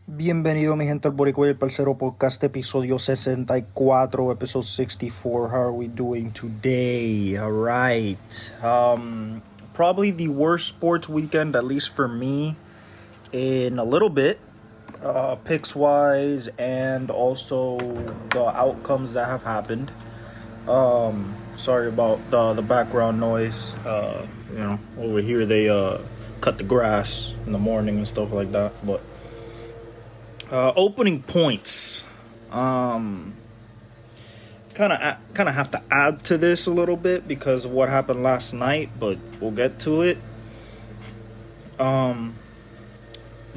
Bienvenido, mi gente, al Boricua y el Parcero Podcast, episodio 64, episode 64. How are we doing today? All right. Probably the worst sports weekend, at least for me, in a little bit, picks wise, and also the outcomes that have happened. Sorry about the background noise. Over here they cut the grass in the morning and stuff like that, but. Opening points. Kind of have to add to this a little bit because of what happened last night, but we'll get to it. The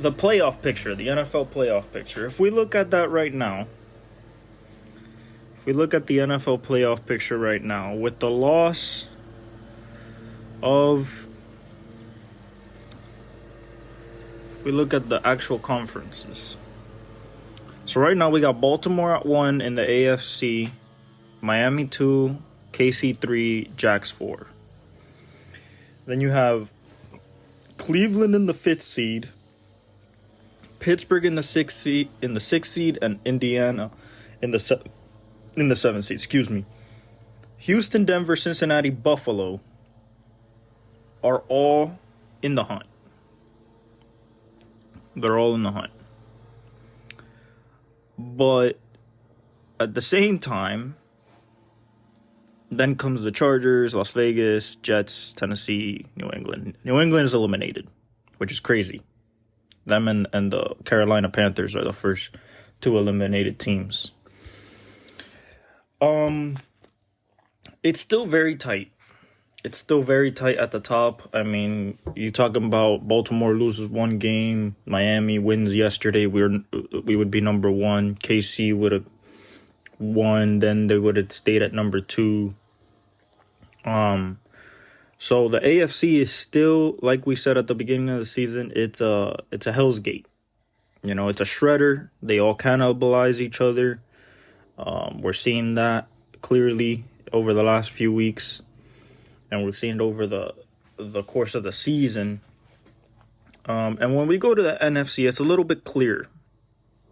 playoff picture, the NFL playoff picture. If we look at that right now, with the loss of, we look at the actual conferences. So right now we got Baltimore at 1 in the AFC, Miami 2, KC 3, Jags 4. Then you have Cleveland in the 5th seed, Pittsburgh in the 6th seed, and Indiana in the 7th seed. Excuse me. Houston, Denver, Cincinnati, Buffalo are all in the hunt. They're all in the hunt. But at the same time, then comes the Chargers, Las Vegas, Jets, Tennessee, New England. New England is eliminated, which is crazy. Them and the Carolina Panthers are the first two eliminated teams. It's still very tight. It's still very tight at the top. I mean, you talking about Baltimore loses one game, Miami wins yesterday. We would be number 1. KC would have won, then they would have stayed at number 2. So the AFC is still, like we said at the beginning of the season, it's a Hell's Gate. You know, it's a shredder. They all cannibalize each other. We're seeing that clearly over the last few weeks. And we've seen it over the course of the season. And when we go to the NFC, it's a little bit clearer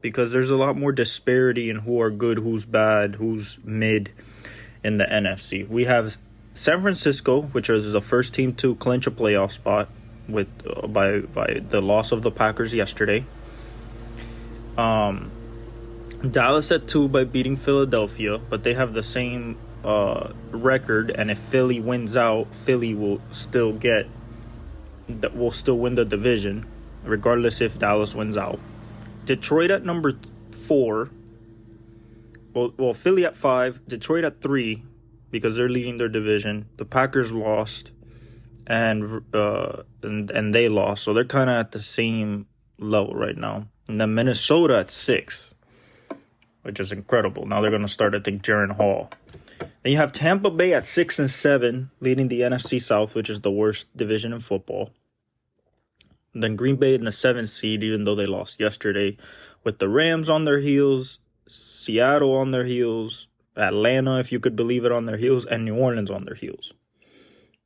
because there's a lot more disparity in who are good, who's bad, who's mid in the NFC. We have San Francisco, which is the first team to clinch a playoff spot with by the loss of the Packers yesterday. Dallas at 2 by beating Philadelphia, but they have the same record, and if Philly wins out, Philly will still win the division, regardless if Dallas wins out. Detroit at number 4. Well, Philly at 5, Detroit at 3, because they're leading their division. The Packers lost, and they lost, so they're kind of at the same level right now. And then Minnesota at 6, which is incredible. Now they're going to start, I think, Jaron Hall. Then you have Tampa Bay at 6 and 7, leading the NFC South, which is the worst division in football. And then Green Bay in the 7th seed, even though they lost yesterday, with the Rams on their heels, Seattle on their heels, Atlanta, if you could believe it, on their heels, and New Orleans on their heels.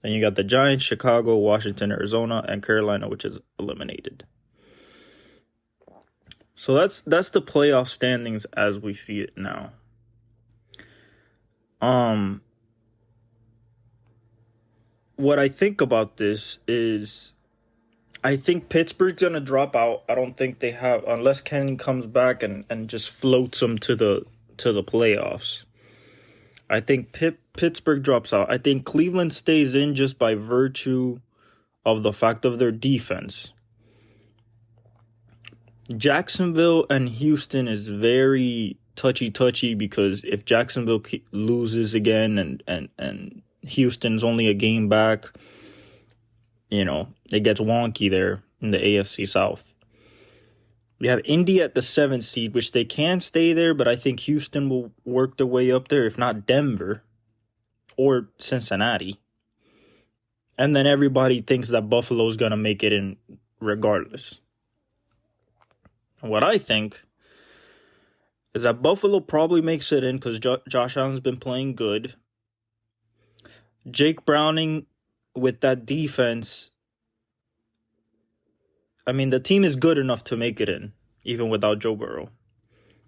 Then you got the Giants, Chicago, Washington, Arizona, and Carolina, which is eliminated. So that's the playoff standings as we see it now. What I think about this is I think Pittsburgh's going to drop out. I don't think they have, unless Kenny comes back and just floats them to the playoffs. I think Pittsburgh drops out. I think Cleveland stays in just by virtue of the fact of their defense. Jacksonville and Houston is very touchy because if Jacksonville loses again and Houston's only a game back, you know, it gets wonky there in the AFC South. We have Indy at the 7th seed, which they can stay there, but I think Houston will work their way up there, if not Denver or Cincinnati. And then everybody thinks that Buffalo's going to make it in regardless. What I think is that Buffalo probably makes it in because Josh Allen's been playing good. Jake Browning with that defense, I mean, the team is good enough to make it in. even without Joe Burrow.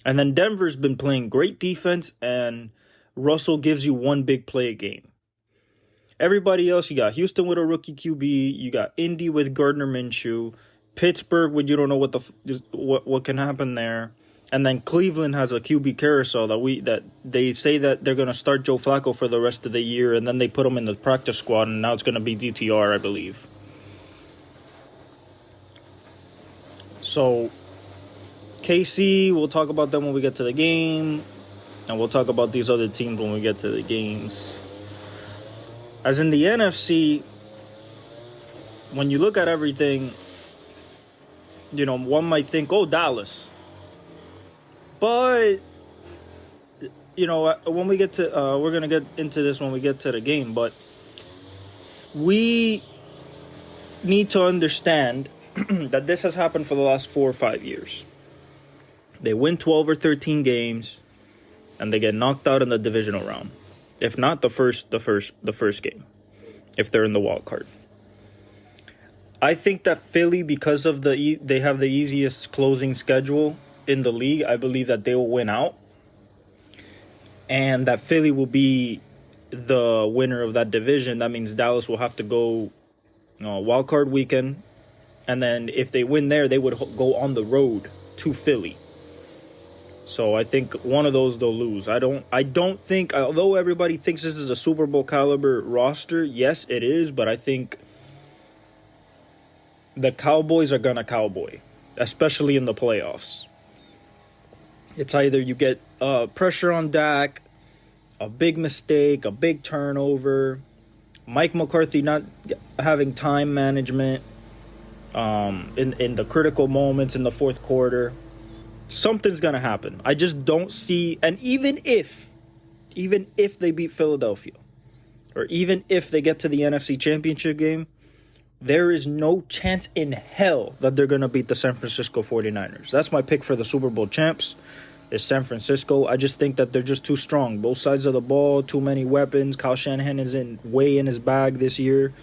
And then Denver's been playing great defense, and Russell gives you one big play a game. Everybody else, you got Houston with a rookie QB, you got Indy with Gardner Minshew, Pittsburgh with you don't know what can happen there, and then Cleveland has a QB carousel that they say that they're gonna start Joe Flacco for the rest of the year, and then they put him in the practice squad, and now it's gonna be DTR, I believe. So KC, we'll talk about them when we get to the game, and we'll talk about these other teams when we get to the games. As in the NFC, when you look at everything, you know, one might think, oh, Dallas. But, you know, when we get to, we're going to get into this when we get to the game, but we need to understand that this has happened for the last 4 or 5 years. They win 12 or 13 games, and they get knocked out in the divisional round. If not the first game, if they're in the wild card. I think that Philly, because of they have the easiest closing schedule in the league, I believe that they will win out, and that Philly will be the winner of that division. That means Dallas will have to go wild card weekend, and then if they win there, they would go on the road to Philly. So I think one of those they'll lose. I don't think, although everybody thinks this is a Super Bowl caliber roster, yes, it is, but I think the Cowboys are gonna cowboy, especially in the playoffs. It's either you get pressure on Dak, a big mistake, a big turnover, Mike McCarthy not having time management in the critical moments in the fourth quarter. Something's going to happen. I just don't see, and even if they beat Philadelphia, or even if they get to the NFC Championship game, there is no chance in hell that they're going to beat the San Francisco 49ers. That's my pick for the Super Bowl champs, is San Francisco. I just think that they're just too strong. Both sides of the ball, too many weapons. Kyle Shanahan is way in his bag this year,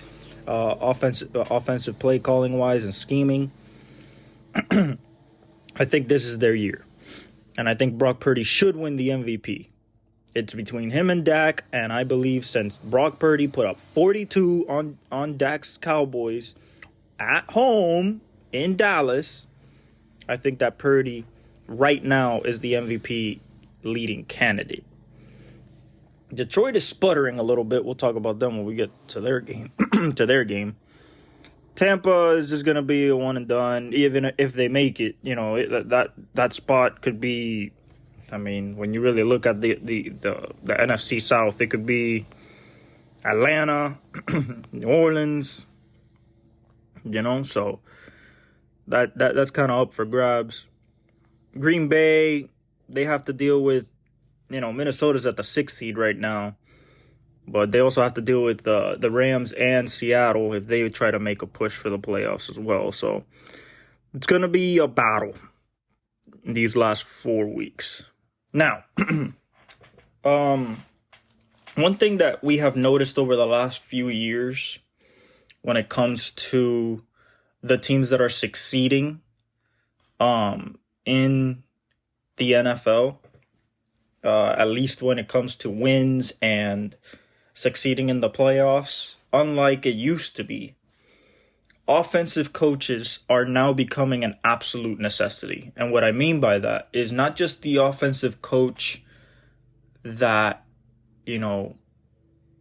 offensive play calling wise and scheming. I think this is their year. And I think Brock Purdy should win the MVP. It's between him and Dak, and I believe since Brock Purdy put up 42 on Dak's Cowboys at home in Dallas, I think that Purdy right now is the MVP leading candidate. Detroit is sputtering a little bit. We'll talk about them when we get to their game. Tampa is just going to be a one and done, even if they make it. You know, that spot could be, I mean, when you really look at the NFC South, it could be Atlanta, New Orleans, you know, so that's kind of up for grabs. Green Bay, they have to deal with, you know, Minnesota's at the 6th seed right now. But they also have to deal with the Rams and Seattle if they try to make a push for the playoffs as well. So it's going to be a battle in these last 4 weeks. Now, one thing that we have noticed over the last few years when it comes to the teams that are succeeding in the NFL, at least when it comes to wins and succeeding in the playoffs, unlike it used to be, offensive coaches are now becoming an absolute necessity. And what I mean by that is not just the offensive coach that, you know,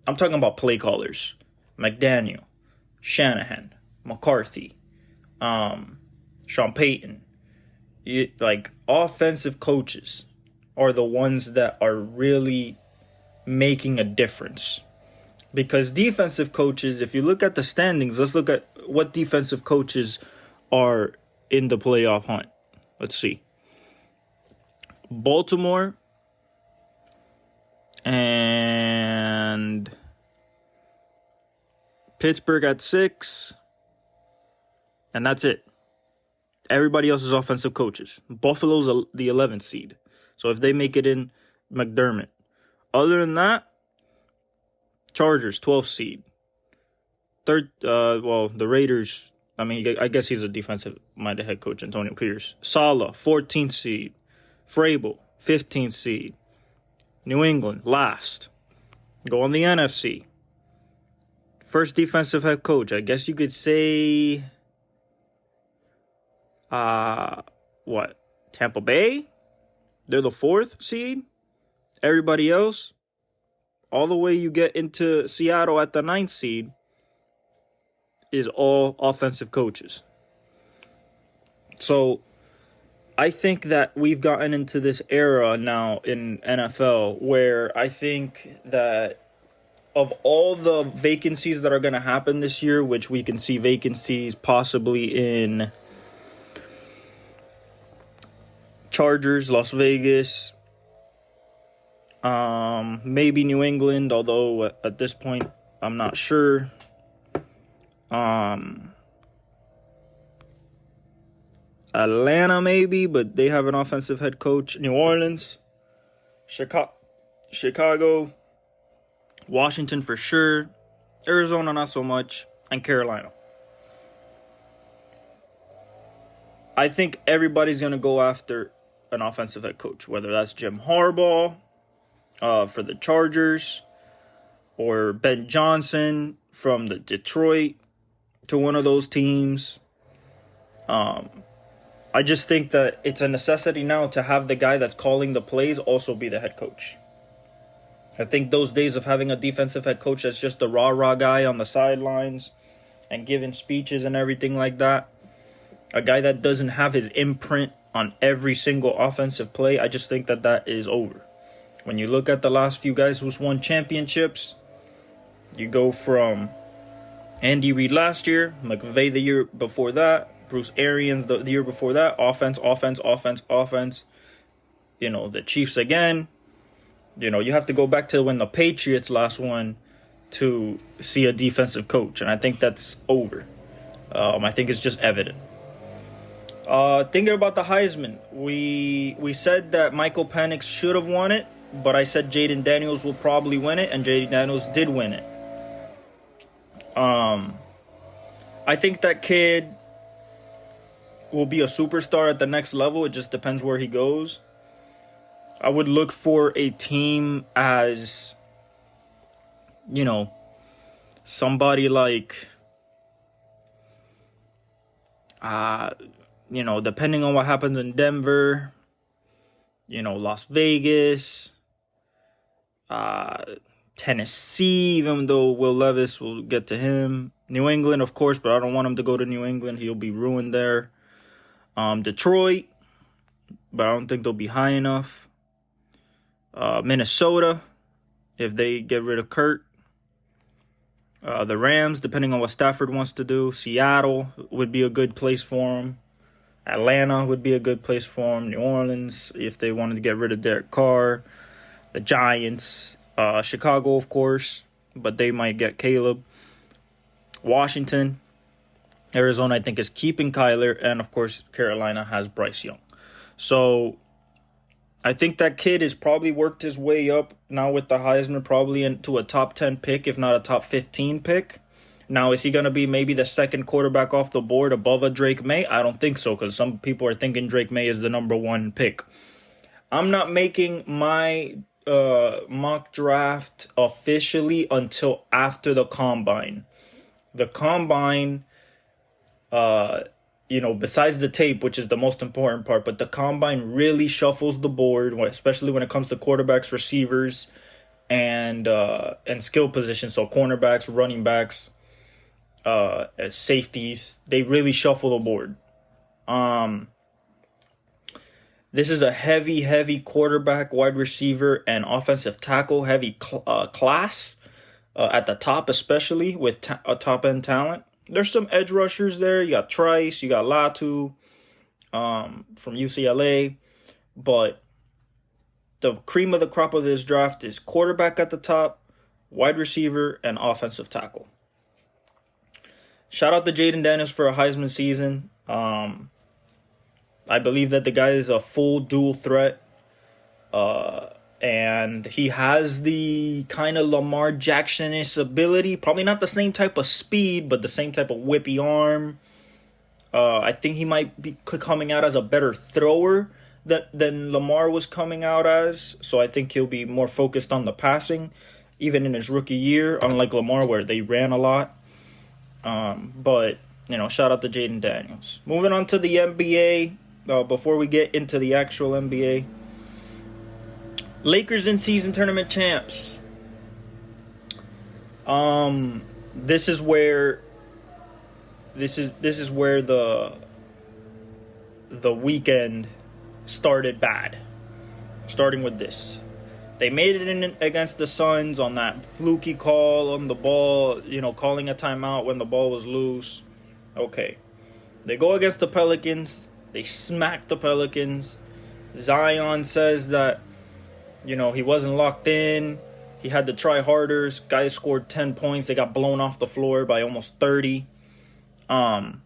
I'm talking about play callers. McDaniel, Shanahan, McCarthy, Sean Payton. Like, offensive coaches are the ones that are really making a difference. Because defensive coaches, if you look at the standings, let's look at what defensive coaches are in the playoff hunt. Let's see. Baltimore and Pittsburgh at 6. And that's it. Everybody else is offensive coaches. Buffalo's the 11th seed. So if they make it in, McDermott. Other than that, Chargers, 12th seed. The Raiders I mean, I guess he's a defensive-minded head coach, Antonio Pierce. Saleh, 14th seed. Vrabel, 15th seed. New England, last. Go on the NFC. First defensive head coach. I guess you could say, what? Tampa Bay? They're the 4th seed. Everybody else, all the way you get into Seattle at the 9th seed, is all offensive coaches. So I think that we've gotten into this era now in NFL where I think that of all the vacancies that are going to happen this year, which we can see vacancies possibly in Chargers, Las Vegas, maybe New England, although at this point I'm not sure. Atlanta maybe, but they have an offensive head coach. New Orleans, Chicago, Washington for sure, Arizona not so much, and Carolina. I think everybody's going to go after an offensive head coach, whether that's Jim Harbaugh for the Chargers or Ben Johnson from the Detroit to one of those teams. I just think that it's a necessity now to have the guy that's calling the plays also be the head coach. I think those days of having a defensive head coach that's just the rah-rah guy on the sidelines and giving speeches and everything like that, a guy that doesn't have his imprint on every single offensive play, I just think that that is over. When you look at the last few guys who's won championships, you go from Andy Reid last year, McVay the year before that, Bruce Arians the year before that, offense. You know, the Chiefs again. You know, you have to go back to when the Patriots last won to see a defensive coach, and I think that's over. I think it's just evident. Thinking about the Heisman, we said that Michael Penix should have won it, but I said Jaden Daniels will probably win it, and Jaden Daniels did win it. I think that kid will be a superstar at the next level. It just depends where he goes. I would look for a team as, you know, somebody like, you know, depending on what happens in Denver, you know, Las Vegas, Tennessee, even though Will Levis, will get to him. New England, of course, but I don't want him to go to New England. He'll be ruined there. Detroit, but I don't think they'll be high enough. Minnesota, if they get rid of Kurt. The Rams, depending on what Stafford wants to do. Seattle would be a good place for him. Atlanta would be a good place for him. New Orleans, if they wanted to get rid of Derek Carr. The Giants. Chicago, of course, but they might get Caleb. Washington. Arizona, I think, is keeping Kyler. And, of course, Carolina has Bryce Young. So I think that kid has probably worked his way up now with the Heisman, probably into a top 10 pick, if not a top 15 pick. Now, is he going to be maybe the second quarterback off the board above a Drake May? I don't think so, because some people are thinking Drake May is the number 1 pick. I'm not making my mock draft officially until after the Combine. The Combine, you know, besides the tape, which is the most important part, but the Combine really shuffles the board, especially when it comes to quarterbacks, receivers, and skill positions. So cornerbacks, running backs, safeties, they really shuffle the board. This is a heavy quarterback, wide receiver, and offensive tackle heavy class at the top, especially with a top-end talent. There's some edge rushers there. You got Trice, you got Latu from UCLA. But the cream of the crop of this draft is quarterback at the top, wide receiver, and offensive tackle. Shout out to Jaden Daniels for a Heisman season. I believe that the guy is a full dual threat. And he has the kind of Lamar Jackson-ish ability. Probably not the same type of speed, but the same type of whippy arm. I think he might be coming out as a better thrower than Lamar was coming out as. So I think he'll be more focused on the passing, even in his rookie year, unlike Lamar where they ran a lot. But, shout out to Jaden Daniels. Moving on to the NBA, before we get into the actual NBA. Lakers in-season tournament champs. This is where the weekend started bad. Starting with this. They made it in against the Suns on that fluky call on the ball, calling a timeout when the ball was loose. Okay. They go against the Pelicans. They smack the Pelicans. Zion says that, he wasn't locked in. He had to try harder. Guys scored 10 points. They got blown off the floor by almost 30. And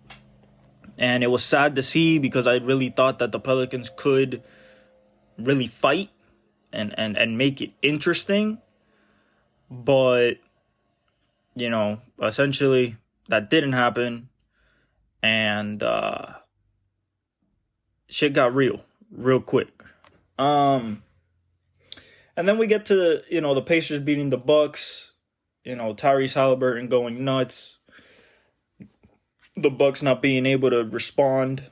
it was sad to see because I really thought that the Pelicans could really fight and make it interesting. But, essentially that didn't happen. And shit got real quick. And then we get to, the Pacers beating the Bucks. Tyrese Halliburton going nuts. The Bucks not being able to respond.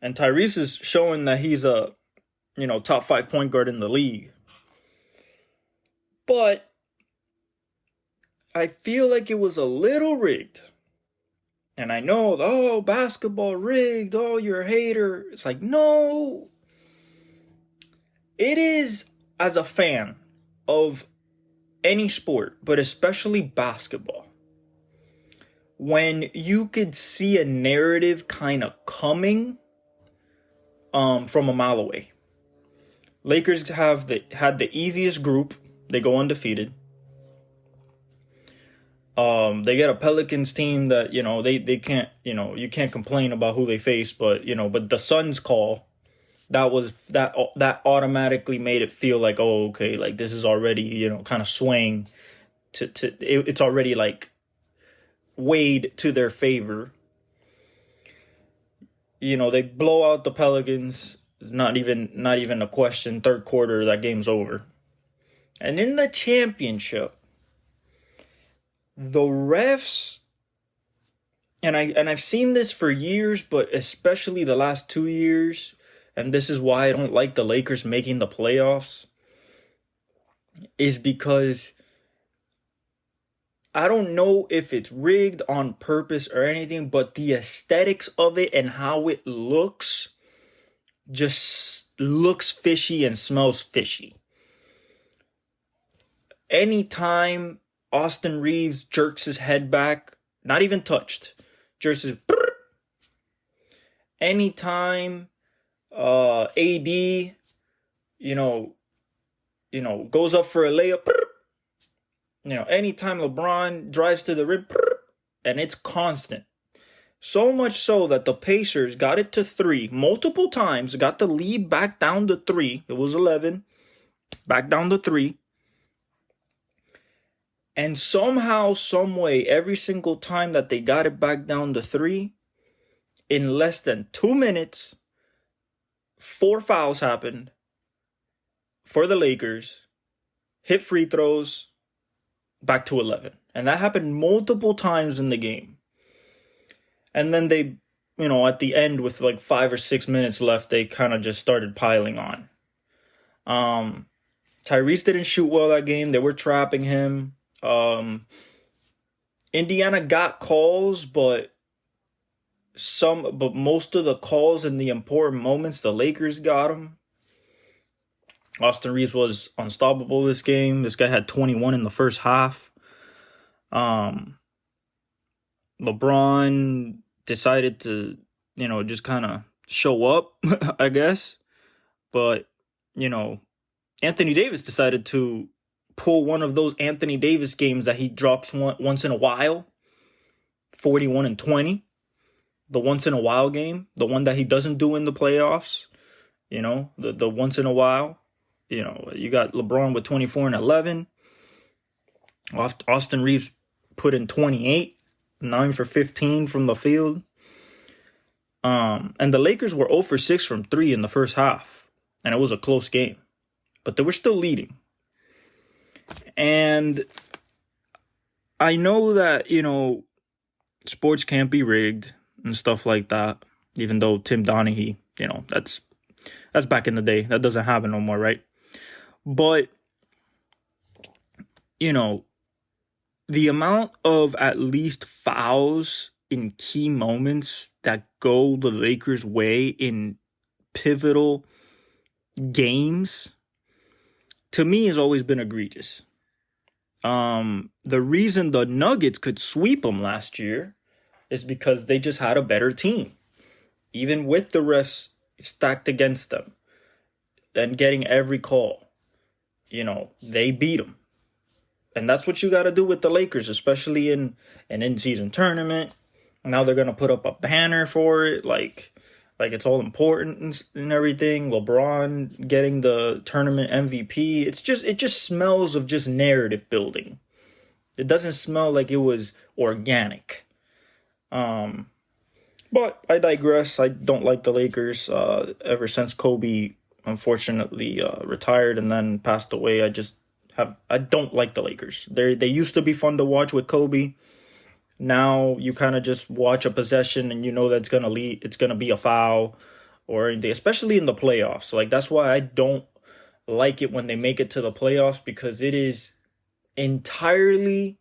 And Tyrese is showing that he's a, top 5 point guard in the league. But I feel like it was a little rigged. And I know, basketball rigged. You're a hater. It's like, no. It is, as a fan of any sport, but especially basketball, when you could see a narrative kind of coming from a mile away. Lakers had the easiest group. They go undefeated. They get a Pelicans team that, they can't, you can't complain about who they face, but the Suns call, that automatically made it feel like, okay, like this is already, kind of swaying it's already like weighed to their favor. They blow out the Pelicans. Not even a question. Third quarter, that game's over. And in the championship, the refs, and I've seen this for years, but especially the last 2 years, and this is why I don't like the Lakers making the playoffs, is because I don't know if it's rigged on purpose or anything, but the aesthetics of it and how it looks just looks fishy and smells fishy. Anytime Austin Reeves jerks his head back, not even touched, jerks his... Anytime AD, goes up for a layup, anytime LeBron drives to the rim, and it's constant. So much so that the Pacers got it to 3 multiple times, got the lead back down to 3. It was 11, back down to 3. And somehow, some way, every single time that they got it back down to 3, in less than 2 minutes, 4 fouls happened for the Lakers, hit free throws, back to 11. And that happened multiple times in the game. And then they, at the end with like 5 or 6 minutes left, they kind of just started piling on. Tyrese didn't shoot well that game. They were trapping him. Indiana got calls, but most of the calls in the important moments, the Lakers got them. Austin Reeves was unstoppable this game. This guy had 21 in the first half. LeBron decided to, just kind of show up, I guess. But, Anthony Davis decided to pull one of those Anthony Davis games that he drops once in a while. 41 and 20. The once in a while game. The one that he doesn't do in the playoffs. The once in a while. You got LeBron with 24 and 11. Austin Reeves put in 28. 9 for 15 from the field. And the Lakers were 0 for 6 from 3 in the first half. And it was a close game. But they were still leading. And I know that, sports can't be rigged and stuff like that. Even though Tim Donaghy, that's back in the day. That doesn't happen no more, right? But, the amount of at least fouls in key moments that go the Lakers' way in pivotal games, to me, has always been egregious. The reason the Nuggets could sweep them last year is because they just had a better team. Even with the refs stacked against them and getting every call, they beat them. And that's what you got to do with the Lakers, especially in an in-season tournament. Now they're going to put up a banner for it, like it's all important and everything. LeBron getting the tournament MVP. It just smells of just narrative building. It doesn't smell like it was organic. But I digress. I don't like the Lakers. Ever since Kobe unfortunately retired and then passed away, I don't like the Lakers. They used to be fun to watch with Kobe. Now you kind of just watch a possession and that it's gonna be a foul or anything, especially in the playoffs. Like, that's why I don't like it when they make it to the playoffs, because it is entirely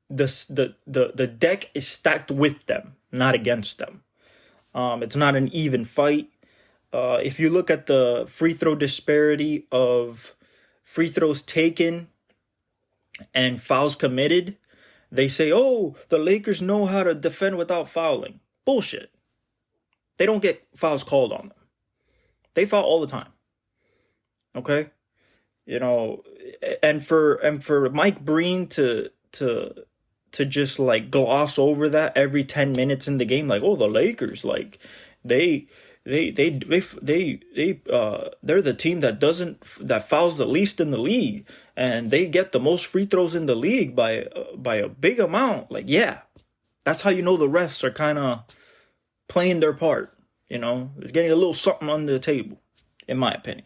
the deck is stacked with them, not against them. It's not an even fight. If you look at the free throw disparity of free throws taken and fouls committed, they say, oh, the Lakers know how to defend without fouling. Bullshit. They don't get fouls called on them. They foul all the time. Okay? And for Mike Breen to just like gloss over that every 10 minutes in the game, like, oh, the Lakers, like they're the team that fouls the least in the league, and they get the most free throws in the league by a big amount. Like, yeah, that's how the refs are kind of playing their part. They're getting a little something under the table, in my opinion.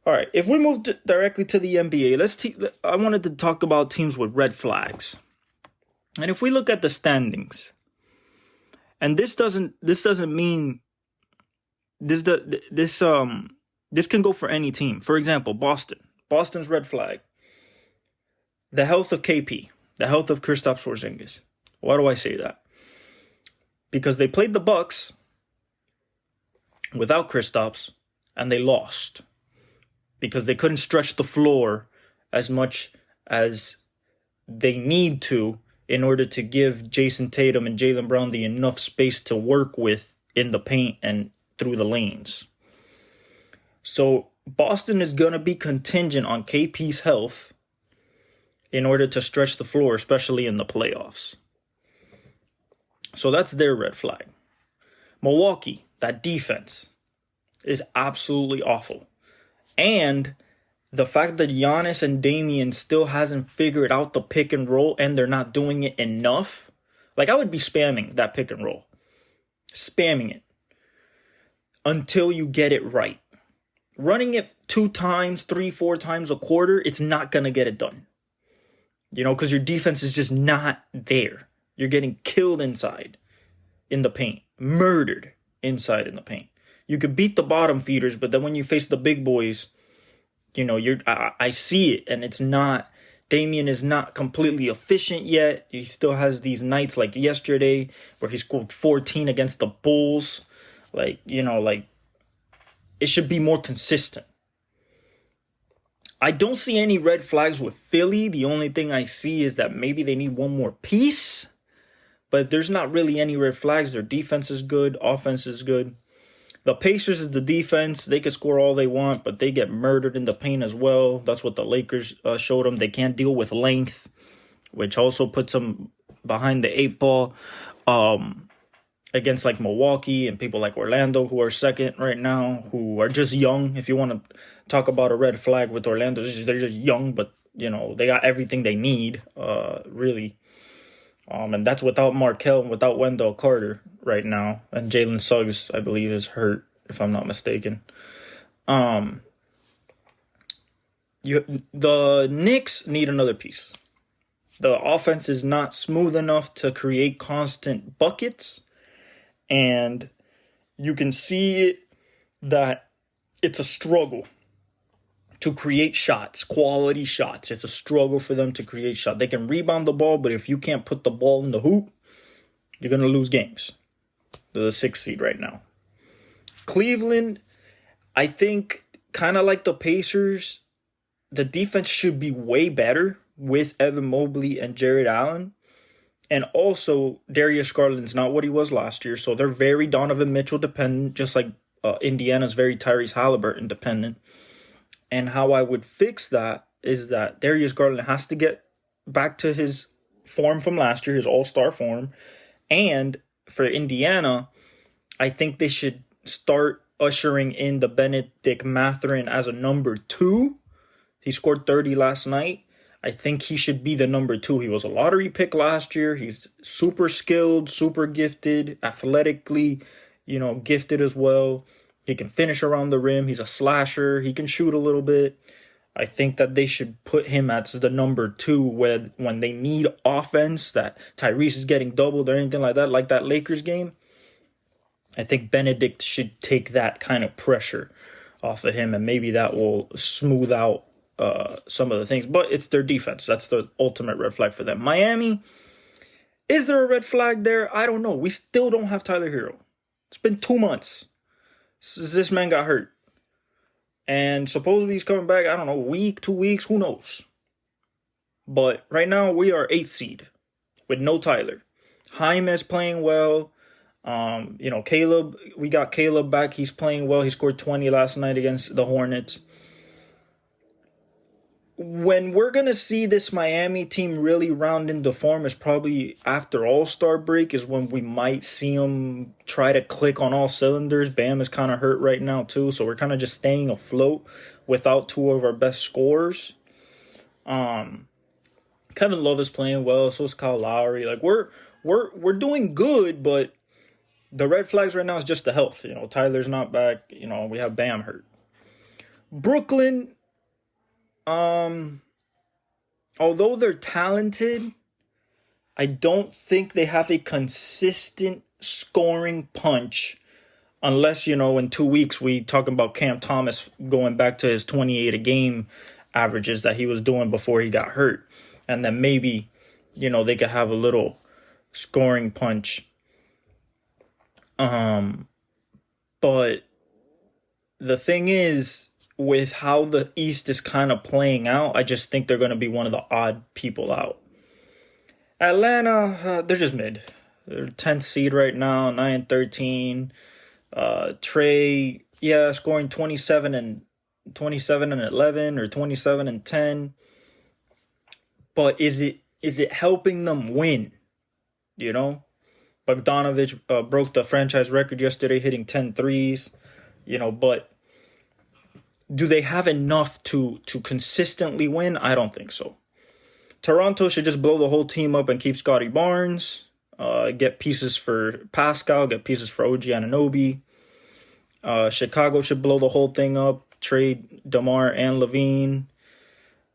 All right, if we move directly to the NBA, I wanted to talk about teams with red flags. And if we look at the standings, and this doesn't mean this can go for any team. For example, Boston's red flag: the health of KP, the health of Kristaps Porzingis. Why do I say that? Because they played the Bucks without Kristaps and they lost because they couldn't stretch the floor as much as they need to in order to give Jason Tatum and Jaylen Brown the enough space to work with in the paint and through the lanes. So Boston is going to be contingent on KP's health in order to stretch the floor, especially in the playoffs. So that's their red flag. Milwaukee, that defense is absolutely awful. And the fact that Giannis and Damian still hasn't figured out the pick and roll, and they're not doing it enough. Like, I would be spamming that pick and roll. Spamming it. Until you get it right. Running it 2 times, 3, 4 times a quarter, it's not going to get it done. Because your defense is just not there. You're getting killed inside in the paint. Murdered inside in the paint. You could beat the bottom feeders, but then when you face the big boys, I see it, and it's not. Damian is not completely efficient yet. He still has these nights like yesterday where he scored 14 against the Bulls. It should be more consistent. I don't see any red flags with Philly. The only thing I see is that maybe they need one more piece. But there's not really any red flags. Their defense is good. Offense is good. The Pacers is the defense. They can score all they want, but they get murdered in the paint as well. That's what the Lakers showed them. They can't deal with length, which also puts them behind the 8 ball against like Milwaukee and people like Orlando, who are second right now, who are just young. If you want to talk about a red flag with Orlando, they're just young, but they got everything they need, really. And that's without Markel and without Wendell Carter right now. And Jalen Suggs, I believe, is hurt, if I'm not mistaken. Um, the Knicks need another piece. The offense is not smooth enough to create constant buckets. And you can see it that it's a struggle to create shots, quality shots. It's a struggle for them to create shots. They can rebound the ball, but if you can't put the ball in the hoop, you're going to lose games. They're the 6th seed right now. Cleveland, I think, kind of like the Pacers, the defense should be way better with Evan Mobley and Jared Allen. And also, Darius Garland's not what he was last year, so they're very Donovan Mitchell dependent, just like Indiana's very Tyrese Halliburton dependent. And how I would fix that is that Darius Garland has to get back to his form from last year, his all-star form. And for Indiana, I think they should start ushering in the Benedict Mathurin as a number 2. He scored 30 last night. I think he should be the number 2. He was a lottery pick last year. He's super skilled, super gifted, athletically, gifted as well. He can finish around the rim. He's a slasher. He can shoot a little bit. I think that they should put him as the number 2 when they need offense, that Tyrese is getting doubled or anything like that Lakers game. I think Benedict should take that kind of pressure off of him, and maybe that will smooth out some of the things. But it's their defense. That's the ultimate red flag for them. Miami, is there a red flag there? I don't know. We still don't have Tyler Hero. It's been 2 months since this man got hurt. And supposedly he's coming back, I don't know, week, 2 weeks, who knows? But right now we are 8th seed with no Tyler. Jaime's playing well. Caleb, we got Caleb back. He's playing well. He scored 20 last night against the Hornets. When we're going to see this Miami team really round into form is probably after All-Star break, is when we might see them try to click on all cylinders. Bam is kind of hurt right now too, so we're kind of just staying afloat without 2 of our best scorers. Kevin Love is playing well, so is Kyle Lowry. Like we're doing good, but the red flags right now is just the health. Tyler's not back. We have Bam hurt. Brooklyn, although they're talented, I don't think they have a consistent scoring punch unless, in 2 weeks we talking about Cam Thomas going back to his 28 a game averages that he was doing before he got hurt. And then maybe, they could have a little scoring punch. But the thing is, with how the East is kind of playing out, I just think they're going to be one of the odd people out. Atlanta, they're just mid. They're 10th seed right now, 9-13. Trey, scoring 27 and 11 or 27 and 10. But is it helping them win? Bogdanovich broke the franchise record yesterday, hitting 10 threes. But do they have enough to consistently win? I don't think so. Toronto should just blow the whole team up and keep Scotty Barnes. Get pieces for Pascal. Get pieces for OG Anunoby. Chicago should blow the whole thing up. Trade DeMar and Levine.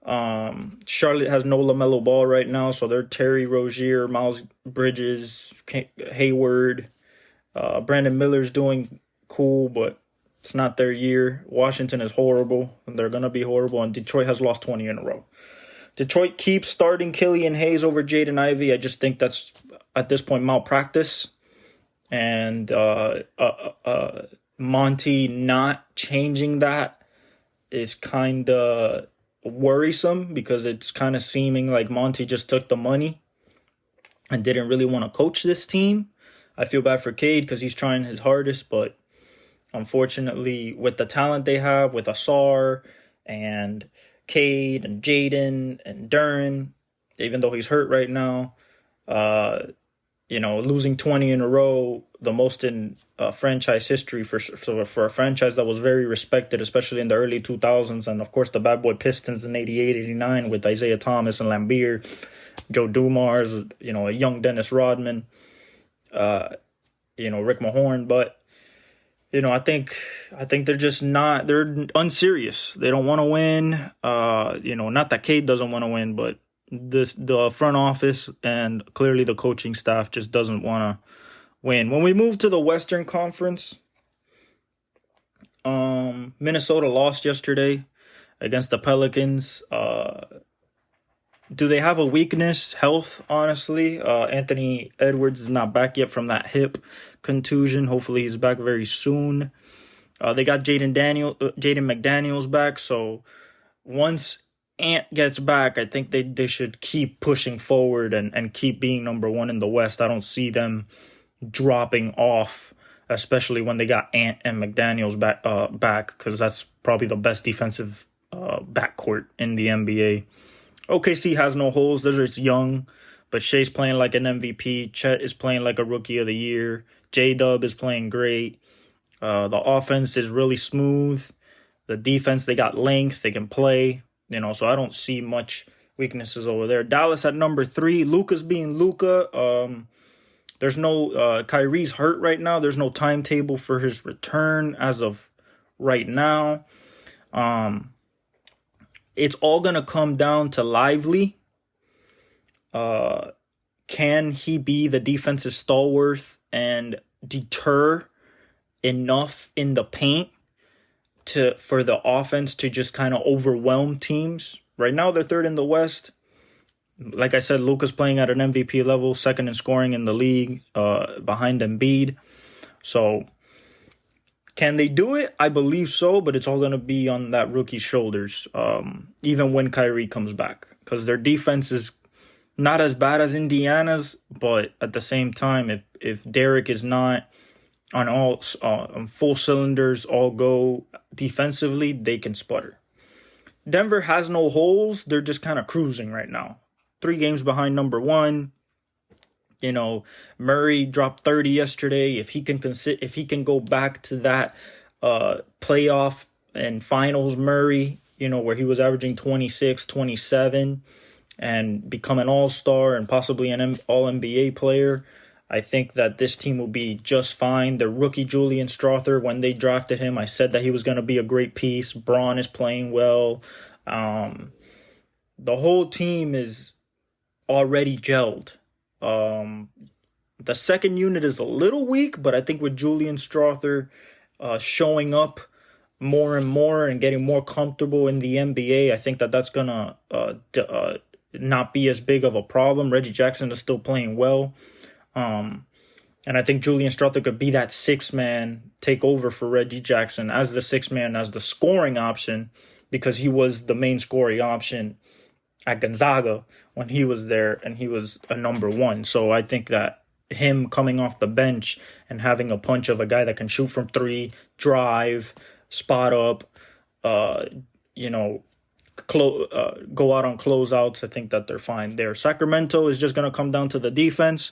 Charlotte has no LaMelo Ball right now, so they're Terry Rozier, Miles Bridges, Hayward. Brandon Miller's doing cool, but it's not their year. Washington is horrible, and they're going to be horrible, and Detroit has lost 20 in a row. Detroit keeps starting Killian Hayes over Jaden Ivey. I just think that's, at this point, malpractice. And Monty not changing that is kind of worrisome, because it's kind of seeming like Monty just took the money and didn't really want to coach this team. I feel bad for Cade because he's trying his hardest, but unfortunately, with the talent they have, with Asar and Cade and Jaden and Duren, even though he's hurt right now, losing 20 in a row, the most in franchise history for a franchise that was very respected, especially in the early 2000s. And, of course, the Bad Boy Pistons in 88, 89 with Isaiah Thomas and Lambeer, Joe Dumars, a young Dennis Rodman, Rick Mahorn. But, I think they're just not – they're unserious. They don't want to win. Not that Cade doesn't want to win, but the front office and clearly the coaching staff just doesn't want to win. When we move to the Western Conference, Minnesota lost yesterday against the Pelicans. Do they have a weakness? Health, honestly. Anthony Edwards is not back yet from that hip contusion. Hopefully he's back very soon. They got Jaden McDaniels back, so once Ant gets back, I think they should keep pushing forward and keep being number one in the West. I don't see them dropping off, especially when they got Ant and McDaniels back, because that's probably the best defensive backcourt in the NBA. OKC has no holes. It's young, but Shea's playing like an MVP. Chet is playing like a Rookie of the Year. J-Dub is playing great. The offense is really smooth. The defense, they got length. They can play. So I don't see much weaknesses over there. Dallas at number 3. Luka's being Luka. There's no Kyrie's hurt right now. There's no timetable for his return as of right now. It's all going to come down to Lively. Can he be the defensive stalwart and deter enough in the paint for the offense to just kind of overwhelm teams? Right now, they're third in the West. Like I said, Luka's playing at an MVP level, second in scoring in the league, behind Embiid. So, can they do it? I believe so, but it's all going to be on that rookie's shoulders, even when Kyrie comes back. Because their defense is not as bad as Indiana's, but at the same time, if Derek is not on full cylinders, all go defensively, they can sputter. Denver has no holes. They're just kind of cruising right now. 3 games behind number 1. Murray dropped 30 yesterday. If he can go back to that playoff and finals Murray, where he was averaging 26, 27 and become an all-star and possibly an all-NBA player, I think that this team will be just fine. The rookie Julian Strother, when they drafted him, I said that he was going to be a great piece. Braun is playing well. The whole team is already gelled. The second unit is a little weak, but I think with Julian Strother showing up more and more and getting more comfortable in the NBA, I think that's going to not be as big of a problem. Reggie Jackson is still playing well. And I think Julian Strother could be that 6-man, take over for Reggie Jackson as the 6-man, as the scoring option, because he was the main scoring option at Gonzaga when he was there and he was a number 1. So I think that him coming off the bench and having a punch of a guy that can shoot from 3, drive, spot up, go out on closeouts, I think that they're fine there. Sacramento is just going to come down to the defense.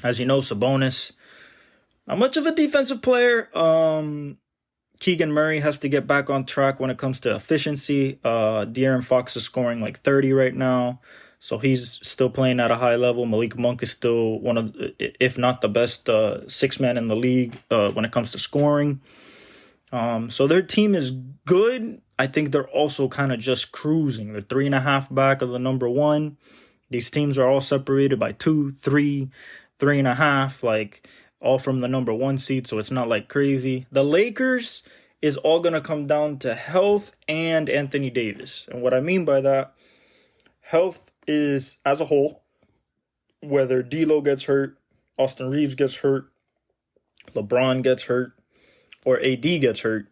As you know, Sabonis, not much of a defensive player. Keegan Murray has to get back on track when it comes to efficiency. De'Aaron Fox is scoring like 30 right now, so he's still playing at a high level. Malik Monk is still one of, if not the best 6-man in the league when it comes to scoring. So their team is good. I think they're also kind of just cruising. They're 3.5 back of the number 1. These teams are all separated by 2, 3, 3.5, like all from the number 1 seed, so it's not like crazy. The Lakers is all going to come down to health and Anthony Davis. And what I mean by that, health is as a whole, whether D'Lo gets hurt, Austin Reeves gets hurt, LeBron gets hurt, or AD gets hurt,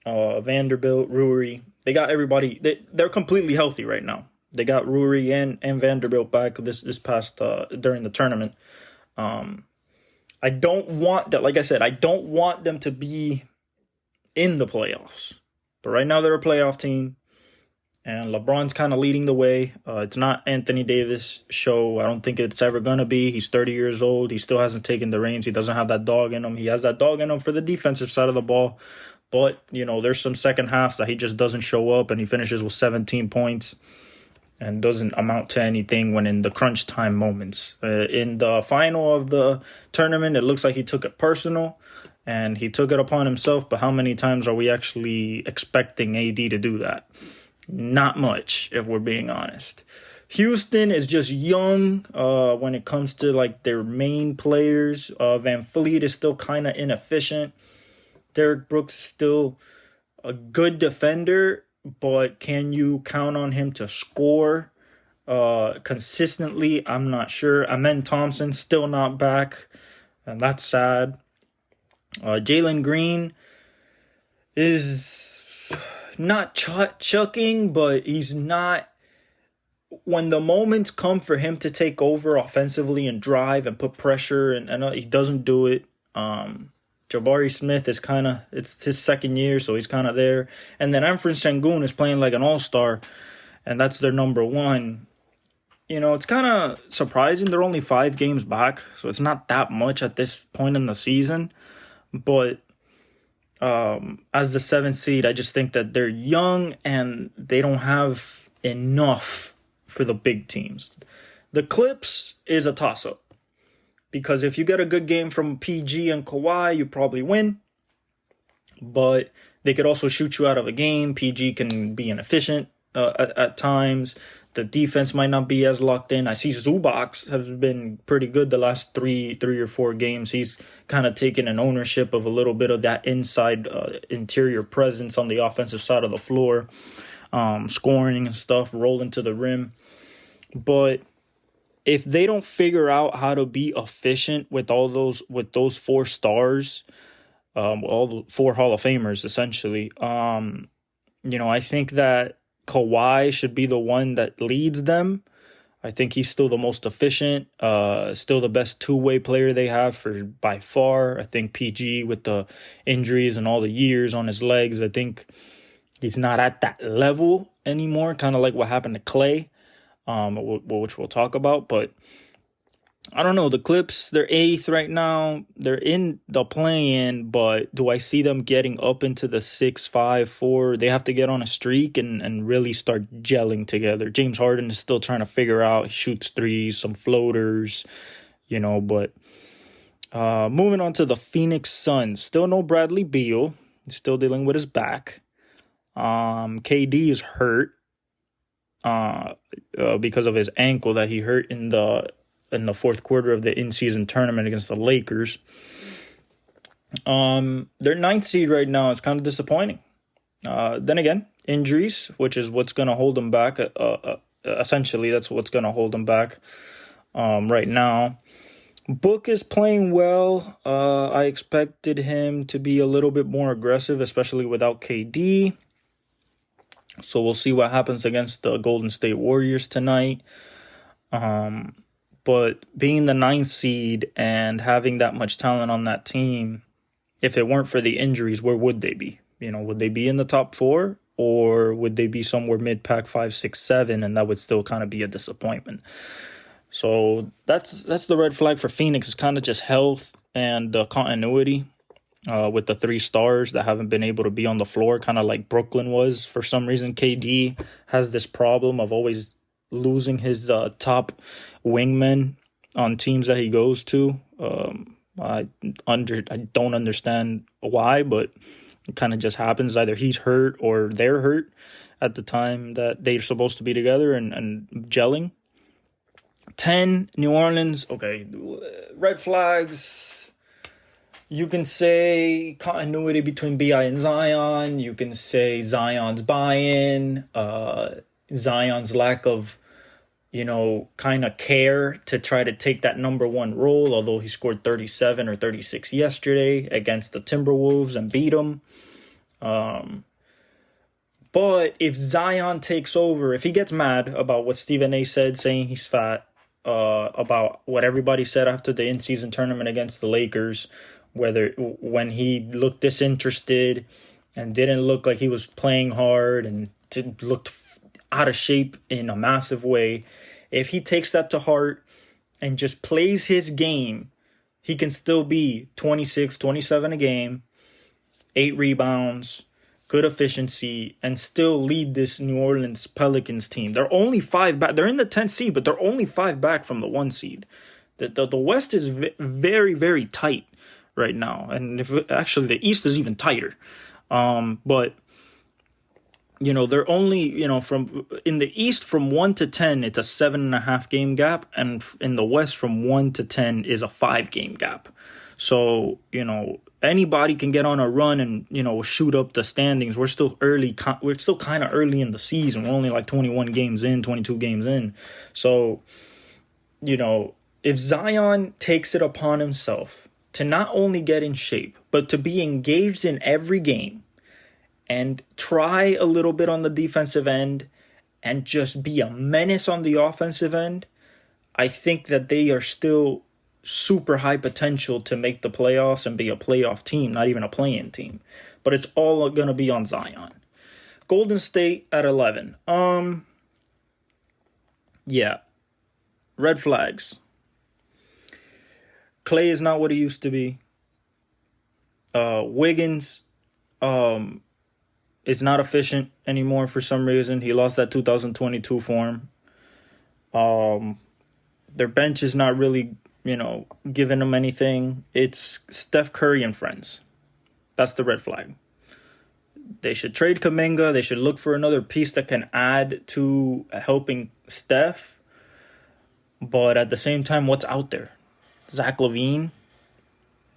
Vanderbilt, Rui, they got everybody, they're completely healthy right now. They got Rui and Vanderbilt back this past during the tournament. I don't want that. Like I said, I don't want them to be in the playoffs. But right now they're a playoff team. and LeBron's kind of leading the way. It's not Anthony Davis' show. I don't think it's ever going to be. He's 30 years old. He still hasn't taken the reins. He doesn't have that dog in him. He has that dog in him for the defensive side of the ball. But, there's some second halves that he just doesn't show up, and he finishes with 17 points and doesn't amount to anything when in the crunch time moments. In the final of the tournament, it looks like he took it personal, and he took it upon himself. But how many times are we actually expecting AD to do that? Not much, if we're being honest. Houston is just young when it comes to like their main players. Van Fleet is still kind of inefficient. Derrick Brooks is still a good defender, but can you count on him to score consistently? I'm not sure. Amen Thompson still not back, and that's sad. Jalen Green is not chucking, but he's not. When the moments come for him to take over offensively and drive and put pressure, and he doesn't do it. Jabari Smith is it's his second year, so he's kind of there. And then Anfernee Sengun is playing like an all-star, and that's their number one. It's kind of surprising. They're only 5 games back, so it's not that much at this point in the season. But as the 7th seed, I just think that they're young and they don't have enough for the big teams. The Clips is a toss-up. Because if you get a good game from PG and Kawhi, you probably win. But they could also shoot you out of a game. PG can be inefficient at times. The defense might not be as locked in. I see Zubac has been pretty good the last three or 4 games. He's kind of taken an ownership of a little bit of that inside interior presence on the offensive side of the floor. Scoring and stuff, rolling to the rim. But if they don't figure out how to be efficient with those 4 stars, all the 4 Hall of Famers essentially, I think that Kawhi should be the one that leads them. I think he's still the most efficient, still the best two-way player they have by far. I think PG, with the injuries and all the years on his legs, I think he's not at that level anymore. Kind of like what happened to Clay. Which we'll talk about, but I don't know. The Clips, they're 8th right now. They're in the play-in, but do I see them getting up into the 6, 5, 4? They have to get on a streak and really start gelling together. James Harden is still trying to figure out. He shoots threes, some floaters, but moving on to the Phoenix Suns. Still no Bradley Beal. He's still dealing with his back. KD is hurt. Because of his ankle that he hurt in the 4th quarter of the in-season tournament against the Lakers. They're 9th seed right now. It's kind of disappointing. Then again, injuries, which is what's going to hold them back. Essentially, that's what's going to hold them back right now. Book is playing well. I expected him to be a little bit more aggressive, especially without KD. So we'll see what happens against the Golden State Warriors tonight. But being the 9th seed and having that much talent on that team, if it weren't for the injuries, where would they be? Would they be in the top 4? Or would they be somewhere mid-pack 5, 6, 7? And that would still kind of be a disappointment. So that's the red flag for Phoenix. It's kind of just health and continuity. With the 3 stars that haven't been able to be on the floor, kind of like Brooklyn was. For some reason, KD has this problem of always losing his top wingmen on teams that he goes to. I don't understand why, but it kind of just happens. Either he's hurt or they're hurt at the time that they're supposed to be together and gelling. 10, New Orleans. Okay, red flags. You can say continuity between B.I. and Zion. You can say Zion's buy-in, Zion's lack of, kind of care to try to take that number 1 role, although he scored 37 or 36 yesterday against the Timberwolves and beat them. But if Zion takes over, if he gets mad about what Stephen A. said, saying he's fat, about what everybody said after the in-season tournament against the Lakers, when he looked disinterested and didn't look like he was playing hard and looked out of shape in a massive way. If he takes that to heart and just plays his game, he can still be 26, 27 a game, 8 rebounds, good efficiency, and still lead this New Orleans Pelicans team. They're only 5 back. They're in the 10th seed, but they're only 5 back from the 1 seed. The West is very, very tight right now. And actually the East is even tighter. But they're only, from in the East from 1 to 10, it's a 7.5 game gap. And in the West from 1 to 10 is a 5 game gap. So, anybody can get on a run and, shoot up the standings. We're still early. We're still kind of early in the season. We're only like 21 games in, 22 games in. So, if Zion takes it upon himself to not only get in shape, but to be engaged in every game and try a little bit on the defensive end and just be a menace on the offensive end, I think that they are still super high potential to make the playoffs and be a playoff team, not even a play-in team. But it's all going to be on Zion. Golden State at 11. Yeah. Red flags. Clay is not what he used to be. Wiggins is not efficient anymore for some reason. He lost that 2022 form. Their bench is not really, giving them anything. It's Steph Curry and friends. That's the red flag. They should trade Kuminga. They should look for another piece that can add to helping Steph. But at the same time, what's out there? Zach LaVine?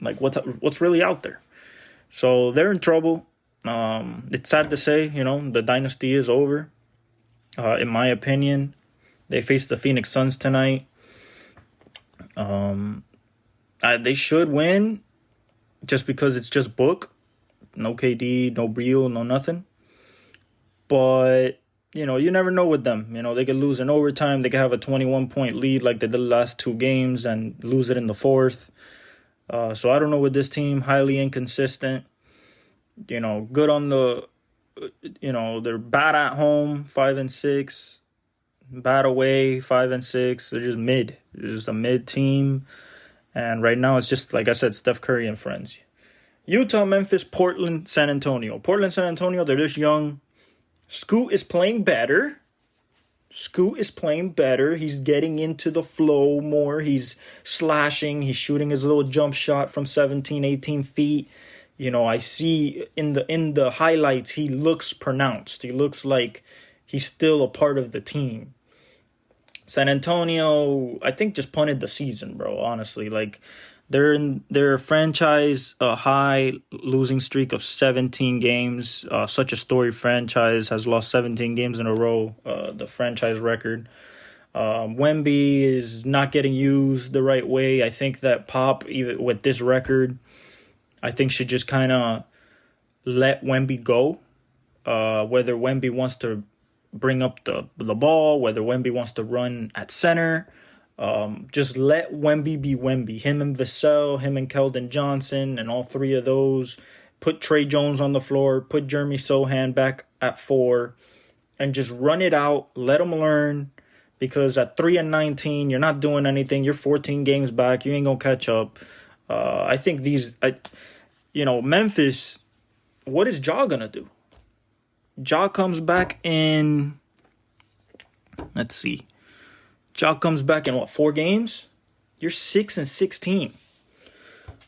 Like, what's really out there? So they're in trouble. It's sad to say, the dynasty is over. In my opinion, they face the Phoenix Suns tonight. They should win just because it's just Book. No KD, no Beal, no nothing. But, you never know with them. They could lose in overtime. They could have a 21-point lead like they did the last 2 games and lose it in the 4th. So I don't know with this team. Highly inconsistent. Good on the, they're bad at home, 5-6. Bad away, 5-6. They're just mid. They're just a mid team. And right now it's just, like I said, Steph Curry and friends. Utah, Memphis, Portland, San Antonio. Portland, San Antonio, they're just young. Scoot is playing better. He's getting into the flow more. He's slashing. He's shooting his little jump shot from 17, 18 feet. I see in the highlights, he looks pronounced. He looks like he's still a part of the team. San Antonio, I think, just punted the season, bro, honestly. Like, they're in their franchise high losing streak of 17 games. Such a storied franchise has lost 17 games in a row, the franchise record. Wemby is not getting used the right way. I think that Pop, even with this record, I think should just kind of let Wemby go. Whether Wemby wants to bring up the ball, whether Wemby wants to run at center. Just let Wemby be Wemby. Him and Vassell, him and Keldon Johnson, and all 3 of those. Put Trey Jones on the floor. Put Jeremy Sohan back at 4. And just run it out. Let them learn. Because at 3-19, you're not doing anything. You're 14 games back. You ain't going to catch up. I think Memphis, what is Ja going to do? Ja comes back in, let's see. Ja comes back in 4 games? You're 6-16.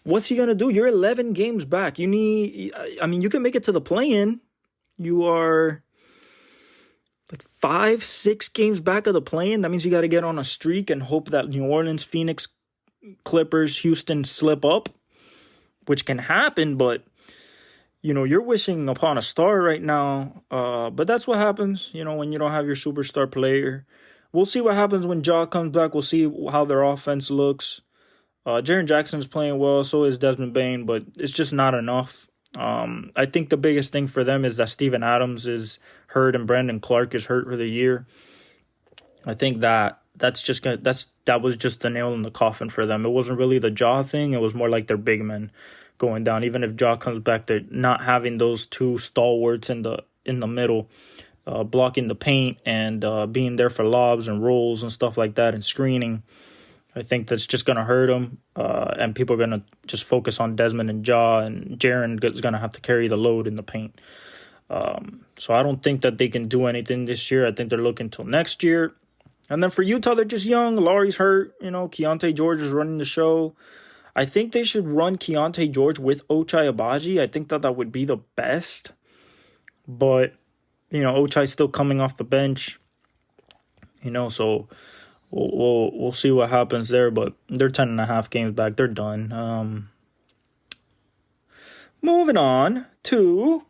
What's he going to do? You're 11 games back. You can make it to the play-in. You are like 5-6 games back of the play-in. That means you got to get on a streak and hope that New Orleans, Phoenix, Clippers, Houston slip up, which can happen, but you're wishing upon a star right now. But that's what happens, when you don't have your superstar player. We'll see what happens when Ja comes back. We'll see how their offense looks. Jaren Jackson's playing well, so is Desmond Bane, but it's just not enough. I think the biggest thing for them is that Steven Adams is hurt and Brandon Clark is hurt for the year. I think that was just the nail in the coffin for them. It wasn't really the Ja thing. It was more like their big men going down. Even if Ja comes back, they're not having those 2 stalwarts in the middle blocking the paint and being there for lobs and rolls and stuff like that and screening. I think that's just going to hurt him, and people are going to just focus on Desmond and Ja, and Jaren is going to have to carry the load in the paint. So I don't think that they can do anything this year. I think they're looking till next year. And then for Utah, they're just young. Lauri's hurt. Keontae George is running the show. I think they should run Keontae George with Ochai Agbaji. I think that would be the best. But, Ochai's still coming off the bench. So we'll see what happens there. But they're 10.5 games back. They're done. Moving on to